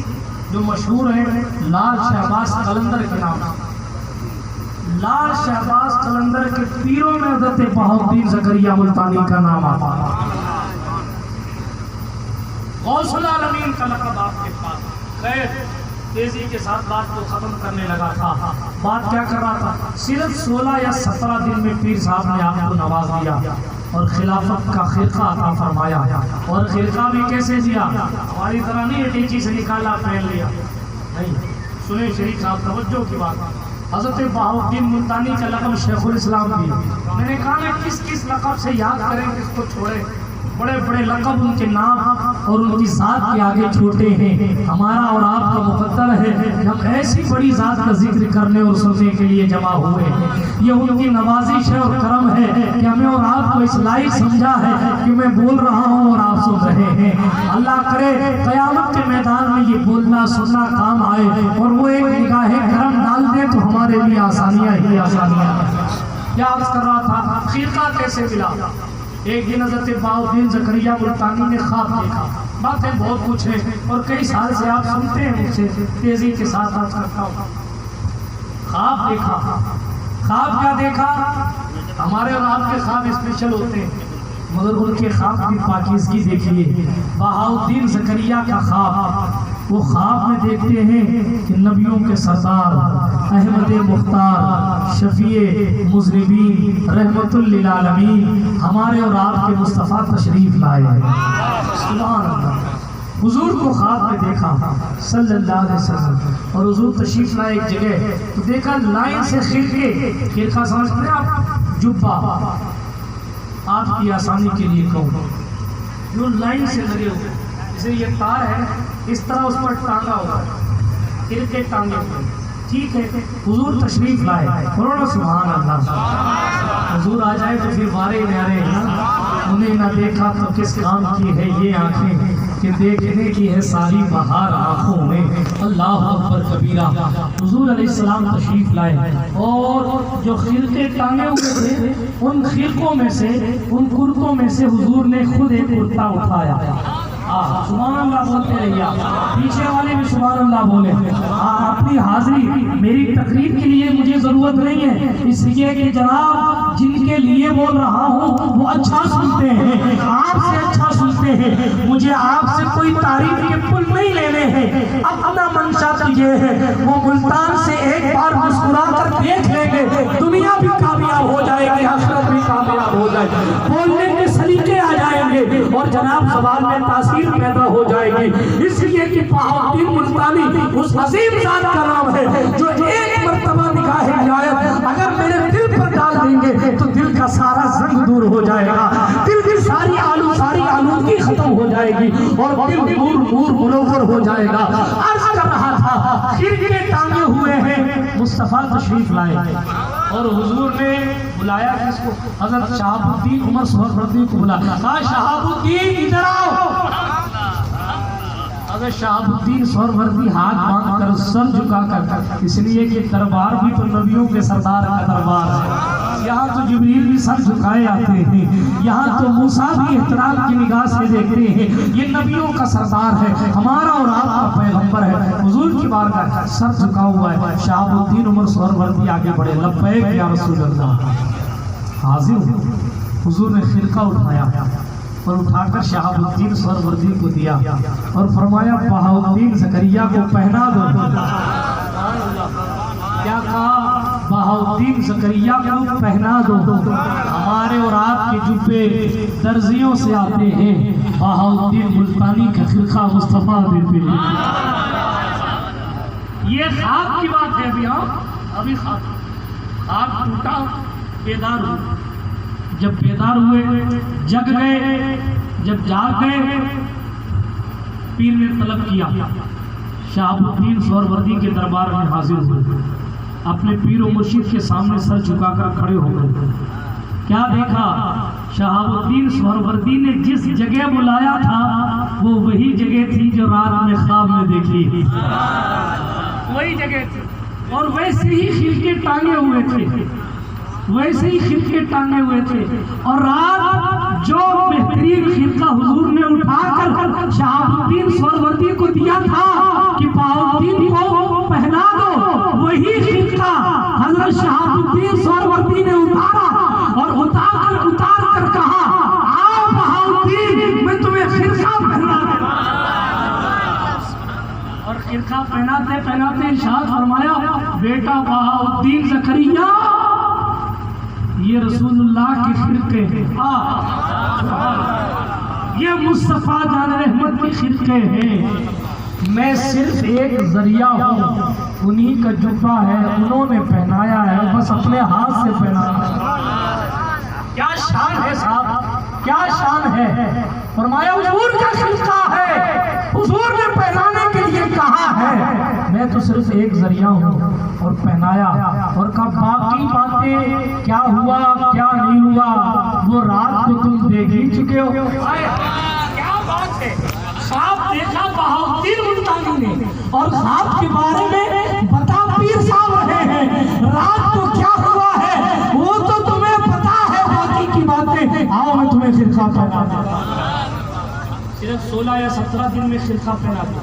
جو مشہور ہیں لال شہباز قلندر کے نام سے۔ لال شہباز قلندر کے پیروں میں حضرت بہاؤالدین زکریا ملتانی کا نام آتا ہے۔ غوث العالمین کا لقب آپ کے پاس۔ خیر، تیزی کے ساتھ بات کو ختم کرنے لگا تھا۔ بات کیا کر رہا تھا؟ صرف 16 یا 17 دن میں پیر صاحب نے آپ کو نواز دیا اور خلافت کا خرقہ عطا فرمایا۔ اور خرقہ بھی کیسے دیا؟ ہماری طرح نہیں ٹیچی سے نکالا پہن لیا، نہیں۔ سنیں شریف صاحب، توجہ کی بات۔ حضرت بہاؤالدین ملتانی کا لقب شیخ الاسلام بھی۔ میں نے کہا کہ کس کس لقب سے یاد کریں، کس کو چھوڑیں؟ بڑے بڑے لقب ان کے نام اور ان کی ذات کے آگے چھوٹے ہیں۔ ہمارا اور آپ کا مقدر ہے کہ ہم ایسی بڑی ذات کا ذکر کرنے اور سننے کے لیے جمع ہوئے ہیں۔ یہ ان کی نوازش ہے اور کرم ہے کہ ہمیں اور آپ کو اس لائق سمجھا ہے کہ میں بول رہا ہوں اور آپ سن رہے ہیں۔ اللہ کرے قیامت کے میدان میں یہ بولنا سننا کام آئے اور وہ ایک نگاہ کرم ڈال دے تو ہمارے لیے آسانیاں ہی آسانیاں ہیں۔ کیا عرض کر رہا تھا؟ خرقہ کیسے ملا؟ ایک دن حضرت بہاؤالدین زکریا ملتانی نے خواب دیکھا۔ باتیں بہت کچھ ہیں اور کئی سال سے آپ سنتے ہیں مجھ سے، تیزی کے ساتھ عرض کرتا ہوں۔ خواب دیکھا۔ خواب کیا دیکھا؟ ہمارے اور آپ کے خواب اسپیشل ہوتے ہیں، مگر ان کے خواب کی پاکیزگی دیکھیے۔ بہاؤالدین زکریا کا خواب، وہ خواب میں دیکھتے ہیں کہ نبیوں کے سردار احمد مختار شفیع مذنبین رحمت للعالمین ہمارے اور آپ کے مصطفیٰ تشریف لائے ہیں۔ سبحان اللہ۔ حضور کو خواب میں دیکھا صلی اللہ علیہ وسلم، اور حضور تشریف لائے ایک جگہ تو دیکھا لائن سے خرقے، خرقہ سمجھتے ہیں آپ؟ جبہ، آپ کی آسانی کے لیے کہوں، جو لائن سے لگے ہوئے، جیسے یہ تار ہے اس طرح اس پر ٹانگا ہوا ہے، خرقے ٹانگے ہوئے، ٹھیک ہے۔ حضور تشریف لائے، قرآن سبحان اللہ۔ حضور آ جائے تو پھر بارے نیارے ہیں، انہیں نہ دیکھا تو کس کام کی ہے یہ آنکھیں کہ دیکھنے کی ہے ساری بہار آنکھوں میں، اللہ اکبر کبیرہ۔ حضور علیہ السلام تشریف لائے اور جو خرقے ٹانگے ہوئے تھے ان خرقوں میں سے، ان کرتوں میں سے حضور نے خود ایک کرتا اٹھایا۔ سبحان اللہ بولتے رہیے، پیچھے والے بھی سبحان اللہ بولے۔ اپنی حاضری میری تقریر کے لیے مجھے ضرورت نہیں ہے، اس لیے کہ جناب جن کے لیے بول رہا ہوں وہ اچھا سنتے ہیں، آپ سے اچھا سنتے ہیں، مجھے آپ سے کوئی تعریف کے پل نہیں لینے ہیں۔ اپنا منشا تو یہ ہے وہ ملتان سے ایک بار مسکرا کر دیکھ لیں گے، دنیا بھی کامیاب ہو جائے گی، آخرت بھی کامیاب ہو جائے گی، بولنے کے سلیقے آ جائیں گے اور جناب زبان میں تاثیر پیدا ہو جائے گی۔ اس لیے کہ بہاؤالدین ملتانی اس عظیم ذات کا نام ہے جو ایک مرتبہ نگاہ عنایت اگر میرے دل پر ڈال دیں گے تو دل کا سارا زنگ دور ہو جائے گا، دل کی ساری آلودگی ختم ہو جائے گی اور دل نور منور ہو جائے گا۔ عرض کر رہا تھا خرقے ٹانگے ہوئے ہیں، مصطفیٰ تشریف لائے اور حضور نے بلایا کس کو؟ حضرت شہاب الدین عمر سہروردی کو بلایا۔ کہا شہاب الدین ادھر آؤ۔ اگر شہاب الدین سہروردی ہاتھ باندھ کر سر جھکا کر، اس لیے کہ دربار بھی تو نبیوں کے سردار کا دربار ہے، یہاں تو جبریل بھی سر جھکائے آتے ہیں، یہاں تو موسیٰ بھی احترام کی نگاہ سے دیکھتے ہیں، یہ نبیوں کا سردار ہے، ہمارا اور آپ کا پیغمبر ہے، حضور کی بارگاہ سر جھکا ہوا ہے۔ شہاب الدین عمر سہروردی آگے بڑھے، لبیک یا رسول اللہ، حاضر ہوں۔ حضور نے خرقہ اٹھایا اور اٹھا کر شہاب الدین سہروردی کو دیا اور فرمایا بہاؤالدین زکریا کو پہنا دو۔ کیا کہا؟ بہاؤالدین زکریا کو پہنا دو۔ ہمارے اور آپ کے جبے درزیوں سے آتے ہیں، بہاؤالدین ملتانی کا خرقہ مصطفیٰ دیتے ہیں۔ یہ خواب کی بات ہے ابھی خواب ٹوٹا، بیدار ہوئے، جب بیدار ہوئے جگ گئے، جب جاگ گئے پیر نے طلب کیا، شہاب الدین سہروردی کے دربار میں حاضر ہوئے، اپنے پیر و مرشد کے سامنے سر جھکا کر کھڑے ہو گئے۔ کیا دیکھا؟ شہاب الدین سہروردی نے جس جگہ بلایا تھا وہ وہی جگہ تھی جو رات میں خواب میں دیکھی، وہی جگہ تھی، اور ویسے ہی خرقے ٹانگے ہوئے تھے، ویسے ہی خرقے ٹانگے ہوئے تھے، اور رات جو بہترین خرقہ حضور نے اٹھا کر شہاب الدین سہروردی کو دیا تھا کہ بہاؤالدین کو پہنا دو، وہی خرقہ حضرت شہاب الدین سہروردی نے اتارا اور اتار کر کہا آؤ بہاؤالدین میں تمہیں خرقہ پہنا دوں۔ اور خرقہ پہناتے پہناتے ارشاد فرمایا بیٹا بہاؤالدین زکریا یہ رسول اللہ کے خرقے ہیں، یہ مصطفیٰ جان رحمت کے خرقے ہیں، میں صرف ایک ذریعہ ہوں، انہی کا جبہ ہے، انہوں نے پہنایا ہے، بس اپنے ہاتھ سے پہنایا۔ کیا شان ہے صاحب، کیا شان ہے۔ فرمایا حضور کا خرقہ ہے، حضور نے پہنانے کے لیے کہا ہے، میں تو صرف ایک ذریعہ ہوں، اور پہنایا، اور کہا باقی باتیں کیا ہوا کیا نہیں ہوا وہ رات کو تم دیکھ ہی چکے ہو۔ کیا بات ہے، خواب دیکھا بہاؤالدین ملتانی نے، اور خواب کے بارے میں بتا پیر صاحب رہے ہیں، رات کو کیا ہوا ہے وہ تو تمہیں پتا ہے، باقی کی باتیں آؤ میں تمہیں خرقہ پہنا دوں۔ صرف 16 یا 17 دن میں خرقہ پہنا دیا،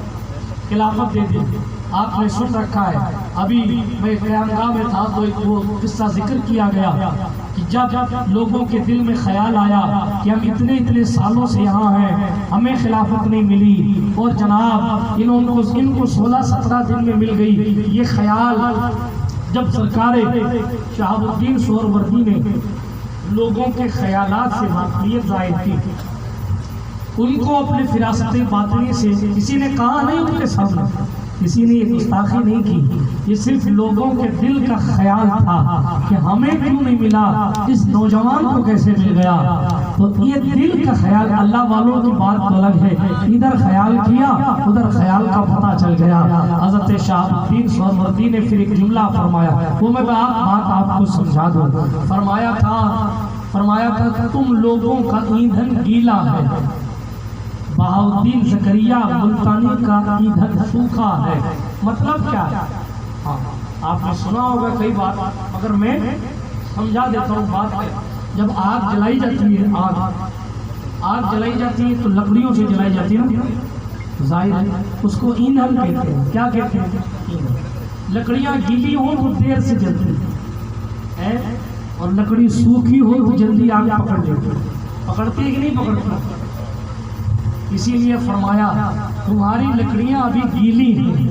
خلافت دے دی۔ آپ نے سن رکھا ہے، ابھی میں قیامگاہ میں تھا تو ایک وہ قصہ ذکر کیا گیا کہ جب لوگوں کے دل میں خیال آیا کہ ہم اتنے سالوں سے یہاں ہیں، ہمیں خلافت نہیں ملی، اور جناب ان کو 16-17 دن میں مل گئی، یہ خیال جب سرکار شہاب الدین سہروردی نے لوگوں کے خیالات سے واقفیت ظاہر کی، ان کو اپنے فراست باطنی سے کسی نے کہا نہیں، ان کے سامنے کسی نے یہ گستاخی نہیں کی، یہ صرف لوگوں کے دل کا خیال تھا کہ ہمیں کیوں نہیں ملا، اس نوجوان کو کیسے مل گیا۔ تو یہ دل کا خیال، اللہ والوں کی بات تو الگ ہے، ادھر خیال کیا ادھر خیال کا پتہ چل گیا۔ حضرت شہاب الدین سہروردی نے پھر ایک جملہ فرمایا، وہ میں بات آپ کو سمجھا دوں۔ فرمایا تھا کہ تم لوگوں کا ایندھن گیلا ہے، بہاؤالدین زکریا ملتانی کا ایندھن سوکھا ہے۔ مطلب کیا ہے؟ آپ نے سنا ہوگا کئی بات، مگر میں سمجھا دیتا ہوں بات ہے۔ جب آگ جلائی جاتی ہے، آگ جلائی جاتی ہے تو لکڑیوں سے جلائی جاتی ہے نا، ظاہر ہے اس کو ایندھن کہتے ہیں۔ کیا کہتے ہیں؟ ایندھن۔ لکڑیاں گیلی ہوں تو دیر سے جلتی ہے، اور لکڑی سوکھی ہو تو جلدی آگ پکڑ لیتی ہے۔ پکڑتی ہے کہ نہیں پکڑتی؟ اسی لیے فرمایا تمہاری لکڑیاں ابھی گیلی ہیں،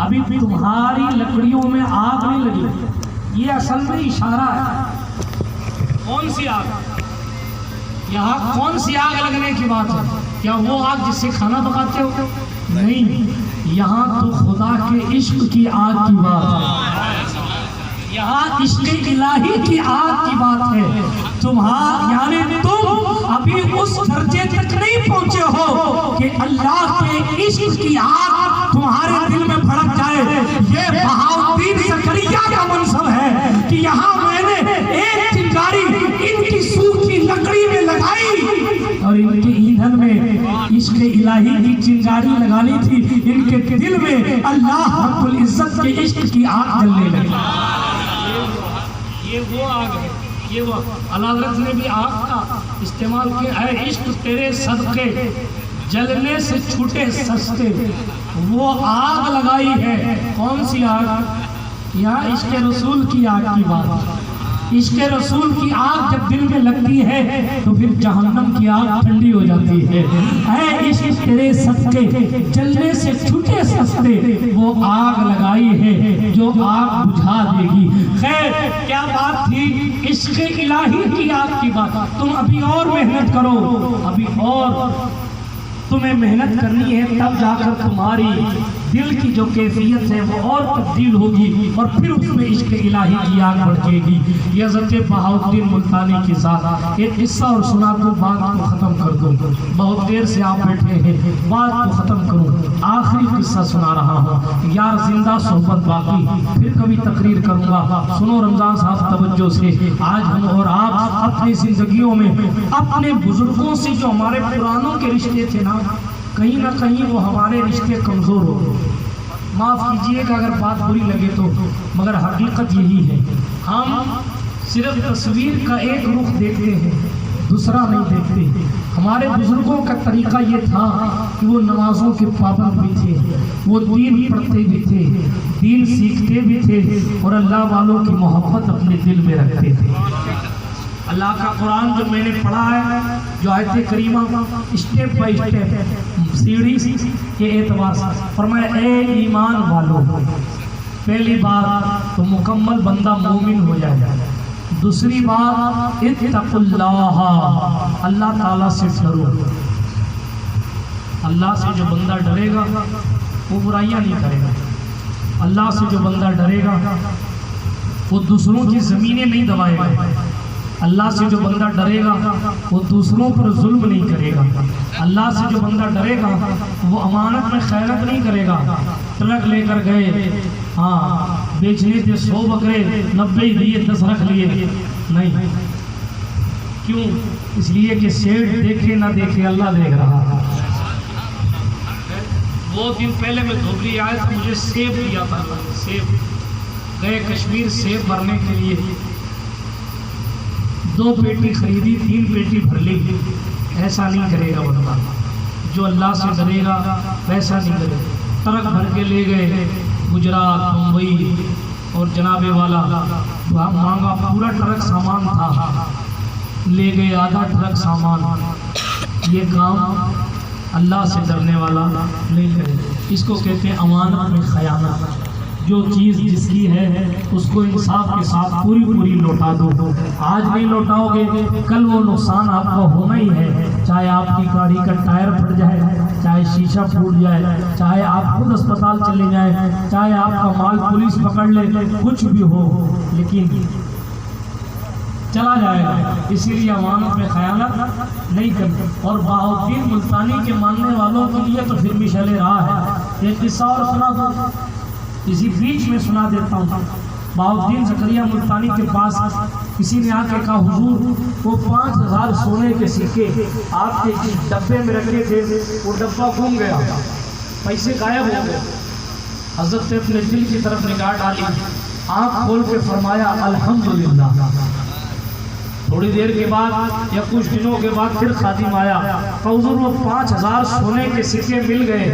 ابھی تمہاری لکڑیوں میں آگ نہیں لگی۔ یہ اصل میں اشارہ ہے۔ کون سی آگ؟ یہاں کون سی آگ لگنے کی بات ہے؟ کیا وہ آگ جس سے کھانا پکاتے ہو؟ نہیں، یہاں تو خدا کے عشق کی آگ کی بات ہے، یہاں عشق الہی کی آگ کی بات ہے۔ یعنی تم ابھی اس درجے تک نہیں پہنچے ہو کہ اللہ کے عشق کی آگ تمہارے دل میں بھڑک جائے۔ یہ بہاؤالدین زکریا کا منصب ہے کہ یہاں میں نے ایک چنگاری ان کی سوکھی لکڑی میں لگائی اور ان کے ایندھن میں عشق الہی کی چنگاری لگانی تھی ان کے دل میں، اللہ رب العزت کے عشق کی آگ جلنے لگی۔ یہ وہ آگ ہے، یہ وہ اللہ حضرت نے بھی آگ کا استعمال کیا ہے۔ عشق تیرے صدقے جلنے سے چھوٹے سستے، وہ آگ لگائی ہے۔ کون سی آگ؟ یہاں عشق رسول کی آگ کی بات۔ عشق رسول کی آگ جب دل میں لگتی ہے تو پھر جہنم کی آگ ٹھنڈی ہو جاتی ہے۔ اے عشق تیرے صدقے جلنے سے چھوٹے سستے، وہ آگ لگائی ہے جو آگ بجھا دے گی۔ خیر کیا بات تھی؟ عشق الہی کی آگ کی بات۔ تم ابھی اور محنت کرو، ابھی اور تمہیں محنت کرنی ہے، تب جا کر تمہاری دل کی جو کیفیت ہے وہ اور تبدیل ہوگی اور پھر اس میں عشق الہی کی آگ بڑھے گی۔ یہ حضرت بہاؤالدین ملتانی کے ساتھ ایک قصہ اور سنا دو، بات کو ختم کر دو۔ بہت دیر سے آپ بیٹھے ہیں، بات کو ختم کروں۔ آخری قصہ سنا رہا ہوں، یار زندہ صحبت باقی، پھر کبھی تقریر کروں گا۔ سنو رمضان صاحب توجہ سے، آج ہم اور آپ اپنی زندگیوں میں اپنے بزرگوں سے جو ہمارے پرانوں کے رشتے تھے نا، کہیں نہ کہیں وہ ہمارے رشتے کمزور ہو گئے۔ معاف کیجئے کہ اگر بات بری لگے تو، مگر حقیقت یہی ہے۔ ہم صرف تصویر کا ایک رخ دیکھتے ہیں، دوسرا نہیں دیکھتے۔ ہمارے بزرگوں کا طریقہ یہ تھا کہ وہ نمازوں کے پابند بھی تھے، وہ دین پڑھتے بھی تھے، دین سیکھتے بھی تھے، اور اللہ والوں کی محبت اپنے دل میں رکھتے تھے۔ اللہ کا قرآن جو میں نے پڑھا ہے، جو آیت کریمہ اسٹیپ بائی اسٹیپ سیڑھی کے اعتبار سے فرمایا، اے ایمان والو، پہلی بات تو مکمل بندہ مومن ہو جائے، دوسری بات اتقوا اللہ، اللہ تعالیٰ سے ڈرو۔ اللہ سے جو بندہ ڈرے گا وہ برائیاں نہیں کرے گا، اللہ سے جو بندہ ڈرے گا وہ دوسروں کی زمینیں نہیں دبائے گا، اللہ سے جو بندہ ڈرے گا وہ دوسروں پر ظلم نہیں کرے گا، اللہ سے جو بندہ ڈرے گا وہ امانت میں خیانت نہیں کرے گا۔ ٹرک لے کر گئے، ہاں بیچنے تھے 100 بکرے، 90 دیے، 10 رکھ لیے، نہیں۔ کیوں؟ اس لیے کہ سیٹ دیکھے نہ دیکھے اللہ دیکھ رہا تھا۔ وہ دن پہلے میں دھوبری آیا تھا، مجھے سیب دیا تھا، سیب گئے کشمیر سیب بھرنے کے لیے، 2 پیٹی خریدی، 3 پیٹی بھر لی۔ ایسا نہیں کرے گا بندہ، جو اللہ سے ڈرے گا ویسا نہیں کرے گا۔ ٹرک بھر کے لے گئے گجرات، ممبئی اور جناب والا مانگا، پورا ٹرک سامان تھا، لے گئے آدھا ٹرک سامان۔ یہ کام اللہ سے ڈرنے والا نہیں کرے، اس کو کہتے ہیں امانت میں خیانت۔ جو چیز جس کی ہے اس کو انصاف کے ساتھ پوری لوٹا دو۔ آج نہیں لوٹاؤ گے کل وہ نقصان آپ کا ہونا ہی ہے، چاہے آپ کی گاڑی کا ٹائر پھٹ جائے، چاہے شیشہ پھوٹ جائے، چاہے آپ خود اسپتال چلے جائیں، چاہے آپ کا مال پولیس پکڑ لے، کچھ بھی ہو لیکن چلا جائے گا۔ اسی لیے امانت میں خیانت نہیں کرتے۔ اور بہاؤالدین ملتانی کے ماننے والوں کے لیے تو پھر مشعل راہ ہے۔ ایک قصہ اور سنا دو، اسی بیچ میں سنا دیتا ہوں۔ بہاؤالدین زکریا ملتانی کے پاس کسی نے آ کے کہا، حضور وہ 5000 سونے کے سکے آپ کے ڈبے میں رکھے تھے، وہ ڈبہ گم گیا، پیسے غائب ہو گئے۔ حضرت نے اپنے دل کی طرف نگاہ ڈالی، آنکھ کھول کے فرمایا الحمدللہ۔ تھوڑی دیر کے بعد یا کچھ دنوں کے بعد پھر خادم آیا، حضور وہ 5000 سونے کے سکے مل گئے۔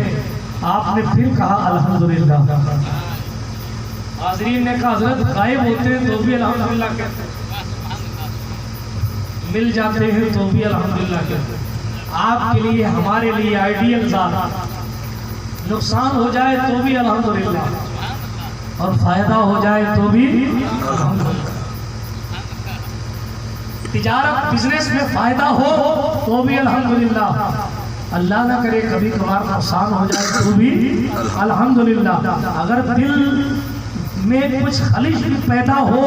آپ نے پھر کہا الحمدللہ۔ حاضرین نے کہا حضرت غائب ہوتے ہیں تو بھی الحمدللہ کہتے ہیں، مل جاتے ہیں تو بھی الحمدللہ کہتے ہیں۔ آپ کے لیے ہمارے لیے آئیڈیل ذات، نقصان ہو جائے تو بھی الحمدللہ اور فائدہ ہو جائے تو بھی الحمدللہ۔ تجارت بزنس میں فائدہ ہو تو بھی الحمدللہ، اللہ نہ کرے کبھی کبھار نقصان ہو جائے تو بھی الحمدللہ۔ اگر دل میں کچھ خلش بھی پیدا ہو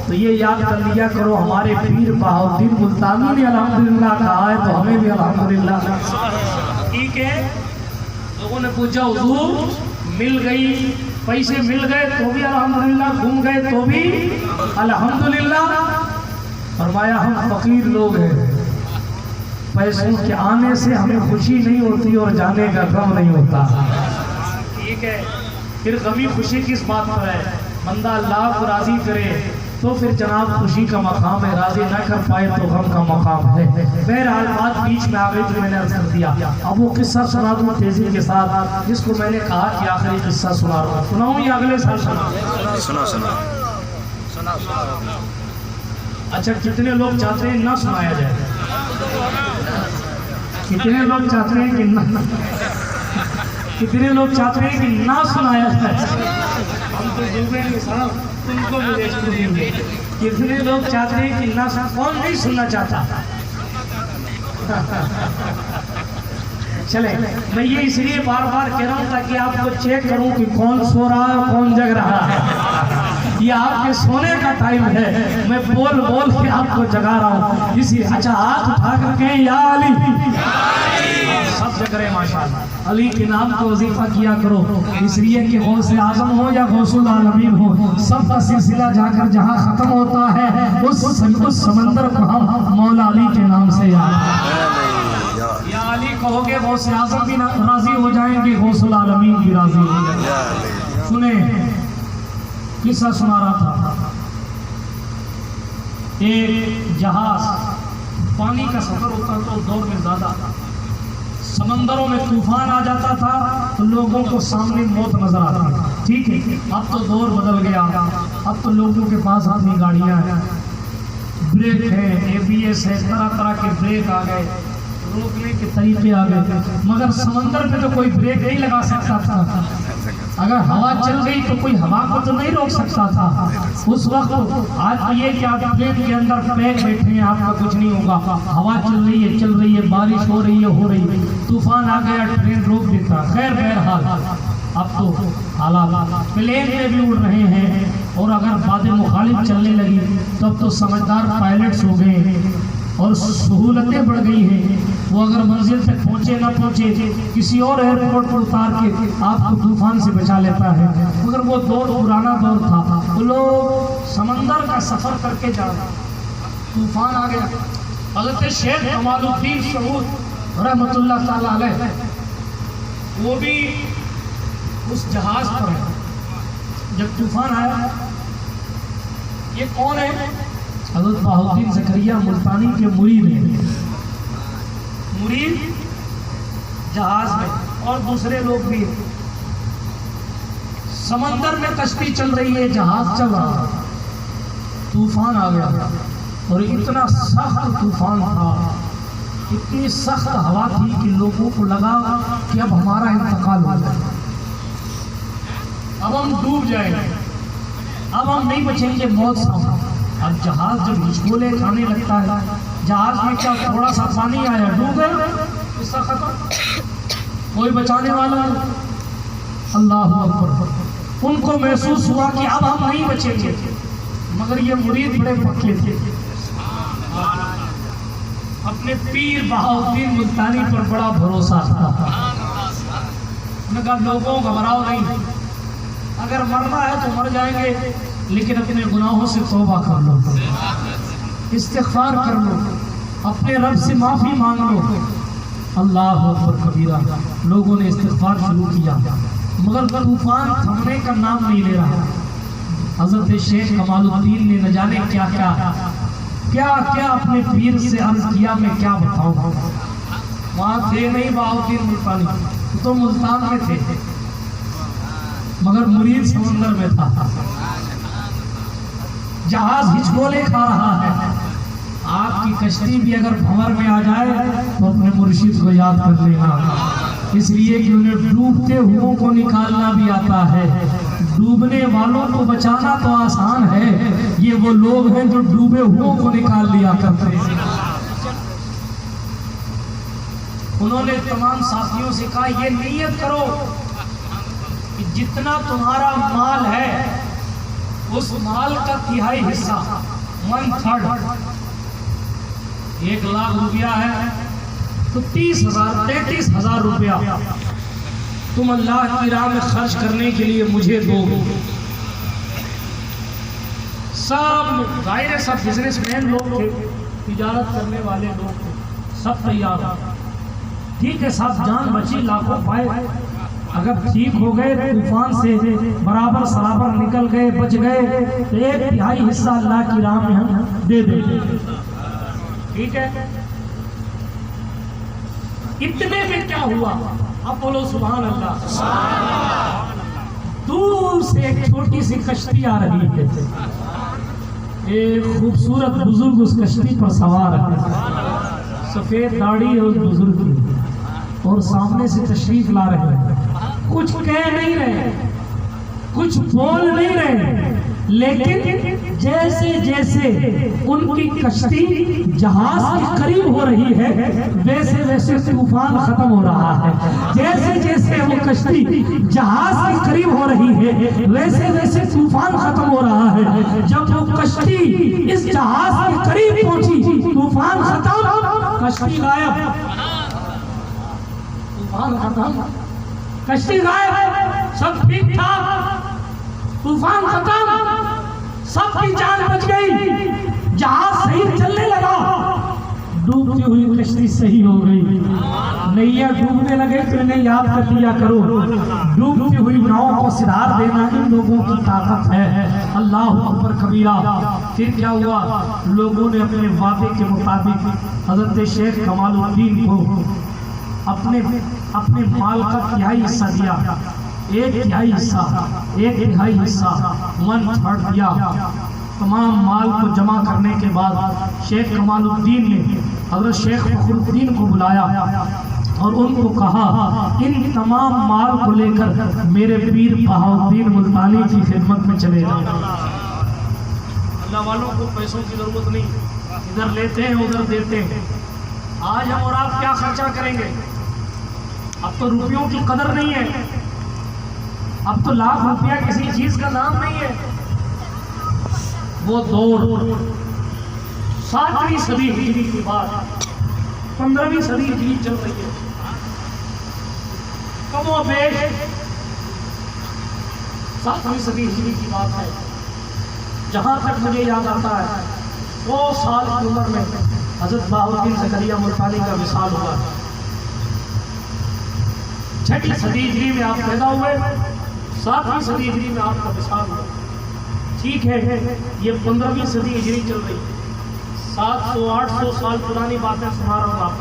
تو یہ یاد کر لیا کرو، ہمارے پیر بہاؤالدین ملتانی نے الحمدللہ کہا ہے تو ہمیں بھی الحمدللہ۔ ٹھیک ہے، لوگوں نے پوچھا حضور مل گئی، پیسے مل گئے تو بھی الحمدللہ، گم گئے تو بھی الحمدللہ۔ فرمایا ہم فقیر لوگ ہیں، پیسوں کے آنے سے ہمیں خوشی نہیں ہوتی اور جانے کا غم نہیں ہوتا. ٹھیک ہے، پھر غمی خوشی کس بات پر ہے؟ بندہ اللہ کو راضی کرے تو پھر جناب خوشی کا مقام ہے، راضی نہ کر پائے تو غم کا مقام ہے. بہرحال بات بیچ میں آ گئی تو میں نے عرض کر دیا. اب وہ قصہ سنا دوں تیزی کے ساتھ جس کو میں نے کہا کہ آخری قصہ سنا رہا ہوں. سناؤں یا اگلے سال سنا؟ اچھا، کتنے لوگ چاہتے ہیں نہ سنایا جائے؟ کتنے لوگ چاہتے ہیں کہ کتنے لوگ چاہتے ہیں کہ نہ سنایا جائے؟ ہم تو ڈوبے نہیں صاحب، تم کو بھی دیکھ گے. کتنے لوگ چاہتے ہیں کہ نہ کون نہیں سننا چاہتا؟ چلے، میں یہ اس لیے بار بار کہہ رہا ہوں تاکہ آپ کو چیک کروں کہ کون سو رہا ہے کون جگ رہا ہے. یہ آپ کے سونے کا ٹائم ہے، میں بول بول کے آپ کو جگا رہا ہوں. اسی اچھا ہاتھ اٹھا کر کہیں یا علی، سب جگ رہے ماشاءاللہ. علی کے نام کو وظیفہ کیا کرو، اس لیے کہ غوث اعظم ہو یا غوث العالمین ہو، سب کا سلسلہ جا کر جہاں ختم ہوتا ہے اس سمندر کو ہم مولا علی کے نام سے یا علی کہو گے غوث اعظم بھی راضی ہو جائیں گے، غوث العالمین بھی راضی ہو جائیں گے. سنیں، قصہ سنا رہا تھا. ایک جہاز، پانی کا سفر ہوتا تو دور میں زیادہ، سمندروں میں طوفان آ جاتا تھا تو لوگوں کو سامنے موت نظر آتی تھی. ٹھیک ہے، اب تو دور بدل گیا، اب تو لوگوں کے پاس اپنی گاڑیاں ہیں، بریک ہے، ABS ہے، طرح طرح کے بریک آ گئے، روکنے کے طریقے آ گئے. مگر سمندر پہ تو کوئی بریک نہیں لگا سکتا تھا. اگر ہوا چل گئی تو کوئی ہوا کو تو نہیں روک سکتا تھا اس وقت. آج یہ کہ آپ پلیٹ کے اندر پیک بیٹھے ہیں، آپ کا کچھ نہیں ہوگا. ہوا چل رہی ہے، بارش ہو رہی ہے، طوفان آ گیا، ٹرین روک دیتا. خیر بہرحال اب تو حالات پلین میں بھی اڑ رہے ہیں، اور اگر باد مخالف چلنے لگی تو اب تو سمجھدار پائلٹس ہو گئے ہیں اور سہولتیں بڑھ گئی ہیں. وہ اگر منزل تک پہنچے نہ پہنچے، کسی اور ایئرپورٹ پر اتار کے آپ کو طوفان سے بچا لیتا ہے. مگر وہ دور پرانا دور تھا، وہ لوگ سمندر کا سفر کر کے جا رہے. طوفان آ گیا. حضرت شیخ کمال الدین سعود رحمۃ اللہ تعالیٰ علیہ وہ بھی اس جہاز پر ہے جب طوفان آیا. یہ کون ہے؟ حضرت بہاؤالدین زکریا ملتانی کے مرید ہیں. مرید جہاز میں اور دوسرے لوگ بھی. سمندر میں کشتی چل رہی ہے، جہاز چل رہا ہے، طوفان آ گیا اور اتنا سخت طوفان تھا، اتنی سخت ہوا تھی کہ لوگوں کو لگا کہ اب ہمارا انتقال ہو جائے، اب ہم ڈوب جائیں گے، اب ہم نہیں بچیں گے موت سے. اب جہاز جب ہچکولے کھانے لگتا ہے، جہاز میں کیا تھوڑا سا پانی آیا ڈوب گیا، اس کا ختم، کوئی بچانے والا نہیں. اللہ اکبر. ان کو محسوس ہوا کہ اب ہم نہیں بچیں گے. مگر یہ مرید بڑے پکے تھے، اپنے پیر بہاؤالدین ملتانی پر بڑا بھروسہ تھا. انہوں نے کہا لوگوں گھبراؤ نہیں، اگر مرنا ہے تو مر جائیں گے، لیکن اپنے گناہوں سے توبہ کر لو، استغفار کر لو، اپنے رب سے معافی مانگ لو. اللہ اکبر کبیرہ. لوگوں نے استغفار شروع کیا، مگر طوفان تھمنے کا نام نہیں لے رہا. حضرت شیخ کمال الدین نے نہ جانے کیا اپنے پیر سے عرض کیا. میں کیا بتاؤں، وہاں تھے نہیں بہاؤالدین ملتانی، تو ملتان میں تھے، مگر مرید سمندر میں تھا. جہاز ہچکولے کھا رہا ہے. آپ کی کشتی بھی اگر بھنور میں آ جائے تو اپنے مرشد کو یاد کر لینا، اس لیے کہ انہیں ڈوبتے ہوئے کو نکالنا بھی آتا ہے. ڈوبنے والوں کو بچانا تو آسان ہے، یہ وہ لوگ ہیں جو ڈوبے ہوئے کو نکال لیا کرتے ہیں. انہوں نے تمام ساتھیوں سے کہا یہ نیت کرو کہ جتنا تمہارا مال ہے اس مال کا تہائی حصہ 1/3 1,00,000 روپیہ ہے تو 33,000 روپیہ تم اللہ کی راہ میں خرچ کرنے کے لیے مجھے دو. سب ظاہر سب بزنس مین لوگ تھے، تجارت کرنے والے لوگ تھے، سب تیار ہو. ٹھیک ہے صاحب، جان بچی، لاکھوں پائے، اگر ٹھیک ہو گئے طوفان سے برابر سرابر نکل گئے، بچ گئے، تو 1/3 حصہ اللہ کی راہ میں ہم دے دیں. ٹھیک ہے. اتنے میں کیا ہوا؟ اب بولو سبحان اللہ. دور سے ایک چھوٹی سی کشتی آ رہی ہے، ایک خوبصورت بزرگ اس کشتی پر سوار ہے، سفید داڑھی اور بزرگ کی، اور سامنے سے تشریف لا رہے ہیں. کچھ کہہ نہیں رہے، کچھ بول نہیں رہے، لیکن جیسے جیسے ان کی کشتی جہاز کے قریب ہو رہی ہے، ویسے ویسے طوفان ختم ہو رہا ہے. جیسے جیسے وہ کشتی جہاز کے قریب ہو رہی ہے، ویسے ویسے طوفان ختم ہو رہا ہے. جب وہ کشتی اس جہاز کے قریب پہنچی، طوفان ختم، کشتی غائب. طوفان ختم، کشتی غائب، سب ٹھیک ٹھاک، طوفان ختم، سب کی جان بچ گئی، جہاز صحیح چلنے لگا. ڈوبتی ہوئی کشتی صحیح ہو گئی. نیا ڈوبنے لگے تو انہیں یاد کر لیا کرو، ڈوبتی ہوئی ناؤں کو سدھار دینا ان لوگوں کی طاقت ہے. اللہ اکبر کبیرہ. پھر کیا ہوا؟ لوگوں نے اپنے وعدے کے مطابق حضرت شیخ کمال الدین کو اپنے مال کا 1/3 حصہ دیا. 1/3 حصہ 1/3 دیا. تمام مال کو جمع کرنے کے بعد شیخ کمال الدین نے حضرت شیخ فخر الدین کو بلایا اور ان کو کہا ان تمام مال کو لے کر میرے پیر بہاؤالدین ملتانی کی خدمت میں چلے جاؤ. اللہ والوں کو پیسوں کی ضرورت نہیں، ادھر لیتے ہیں ادھر دیتے ہیں. آج ہم اور آپ کیا خرچہ کریں گے؟ اب تو روپیوں کی قدر نہیں ہے، اب تو لاکھ روپیہ کسی چیز کا نام نہیں ہے. وہ دور 7ویں صدی ہجری کی بات، 15ویں صدی ہجری چل رہی ہے. کم و بیش 7ویں صدی ہجری کی بات ہے. جہاں تک مجھے یاد آتا ہے 100 سال کی عمر میں حضرت بہاؤالدین زکریا ملتانی کا وصال ہوا. 6ویں صدی ہجری میں آپ پیدا ہوئے، 7ویں صدی ہجری میں آپ کا وصال ہوا. ٹھیک ہے، یہ 15ویں صدی ہجری چل رہی ہے. 700-800 سال پرانی باتیں سنا رہا ہوں آپ.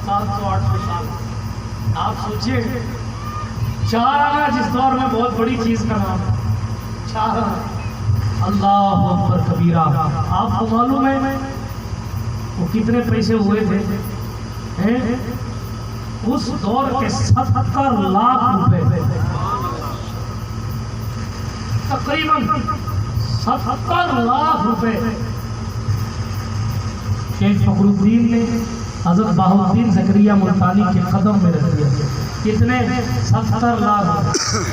700-800 سال. آپ سوچئے چار آنا جس دور میں بہت بڑی چیز کا نام ہے، چار آنا. اللہ اکبر کبیرہ. آپ کو معلوم ہے وہ کتنے پیسے ہوئے تھے؟ اس دور کے 70 لاکھ روپے، تقریباً 70 لاکھ روپے شیخ فخر الدین نے حضرت بہاؤالدین زکریا ملتانی کے قدم میں رکھ دیا. کتنے؟ 70 لاکھ.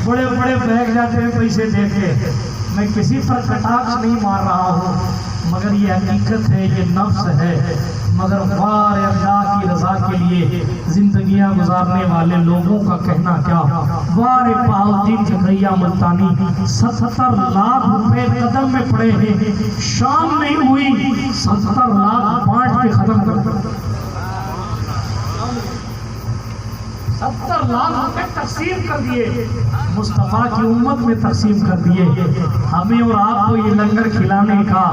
بڑے بڑے بیگ جاتے ہیں پیسے دے کے. میں کسی پر کٹاخ نہیں مار رہا ہوں، مگر یہ حقیقت ہے، یہ نفس ہے. مگر وار اللہ کی رضا کے لیے زندگیاں گزارنے والے لوگوں کا کہنا کیا. وار بہاؤالدین زکریا ملتانی 70 لاکھ روپے قدم میں پڑے ہیں. شام نہیں ہوئی 70 لاکھ بانٹ کے ختم کر دو. 70 لاکھ روپے تقسیم کر دیے، مصطفیٰ کی امت میں تقسیم کر دیے. ہمیں اور آپ کو یہ لنگر کھلانے کا،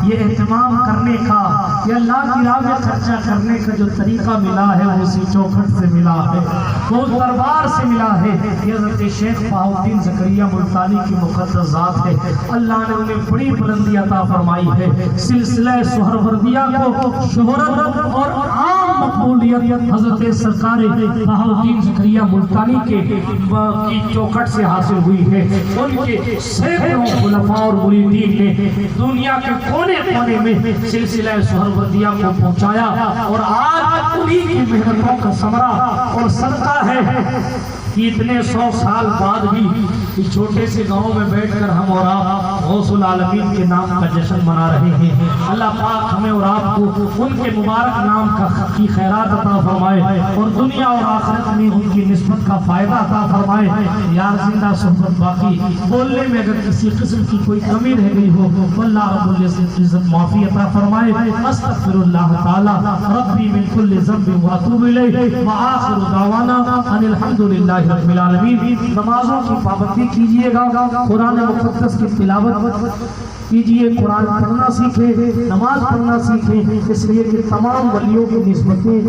یہ اہتمام کرنے کا، یہ اللہ کی راہ میں خرچہ کرنے کا جو طریقہ ملا ہے وہ اسی چوکھٹ سے ملا ہے، وہ دربار سے ملا ہے. یہ حضرت شیخ بہاؤالدین زکریا ملتانی کی مقدس ذات ہے. اللہ نے انہیں بڑی بلندی عطا فرمائی ہے. سلسلہ سہروردیہ کو شہرت اور عام مقبولیت حضرت سرکار بہاؤالدین زکریا ملتانی کی چوکھٹ سے حاصل ہوئی ہے. ان کے سینکڑوں خلفاء اور مریدین نے دنیا کے کونے کونے میں سلسلہ سہروردیہ کو پہنچایا، اور آج انہی کی محنتوں کا ثمرہ اور صدقہ ہے کہ اتنے 100 سال بعد بھی اس چھوٹے سے گاؤں میں بیٹھ کر ہم اور آپ غوث العالمین کے نام کا جشن منا رہے ہیں۔ اللہ پاک ہمیں اور آپ کو ان کے مبارک نام کی خیرات عطا فرمائے اور دنیا اور آخرت میں ان کی نسبت کا فائدہ عطا فرمائے۔ یار زندہ صحبت باقی، بولنے میں اگر کسی قسم کی کوئی کمی رہ گئی ہو تو اللہ رب العزت معافی عطا فرمائے۔ استغفر اللہ تعالی ربی من کل ذنب واتوب الیہ وآخر دعوانا ان الحمدللہ رب العالمین۔ نمازوں کی پابندی کیجئے گا، قرآن مقدس کی تلاوت کیجئے، قرآن پڑھنا سیکھیں، نماز پڑھنا سیکھیں، اس لیے کہ تمام ولیوں کی نسبتیں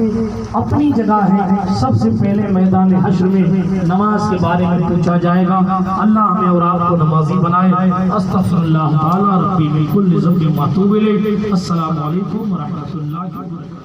اپنی جگہ ہیں۔ سب سے پہلے میدان حشر میں نماز کے بارے میں پوچھا جائے گا۔ اللہ ہمیں اور آپ کو نمازی بنائے۔ استغفر اللہ تعالی ربی من کل ذنب واتوب الیہ۔ السلام علیکم ورحمۃ اللہ وبرکاتہ۔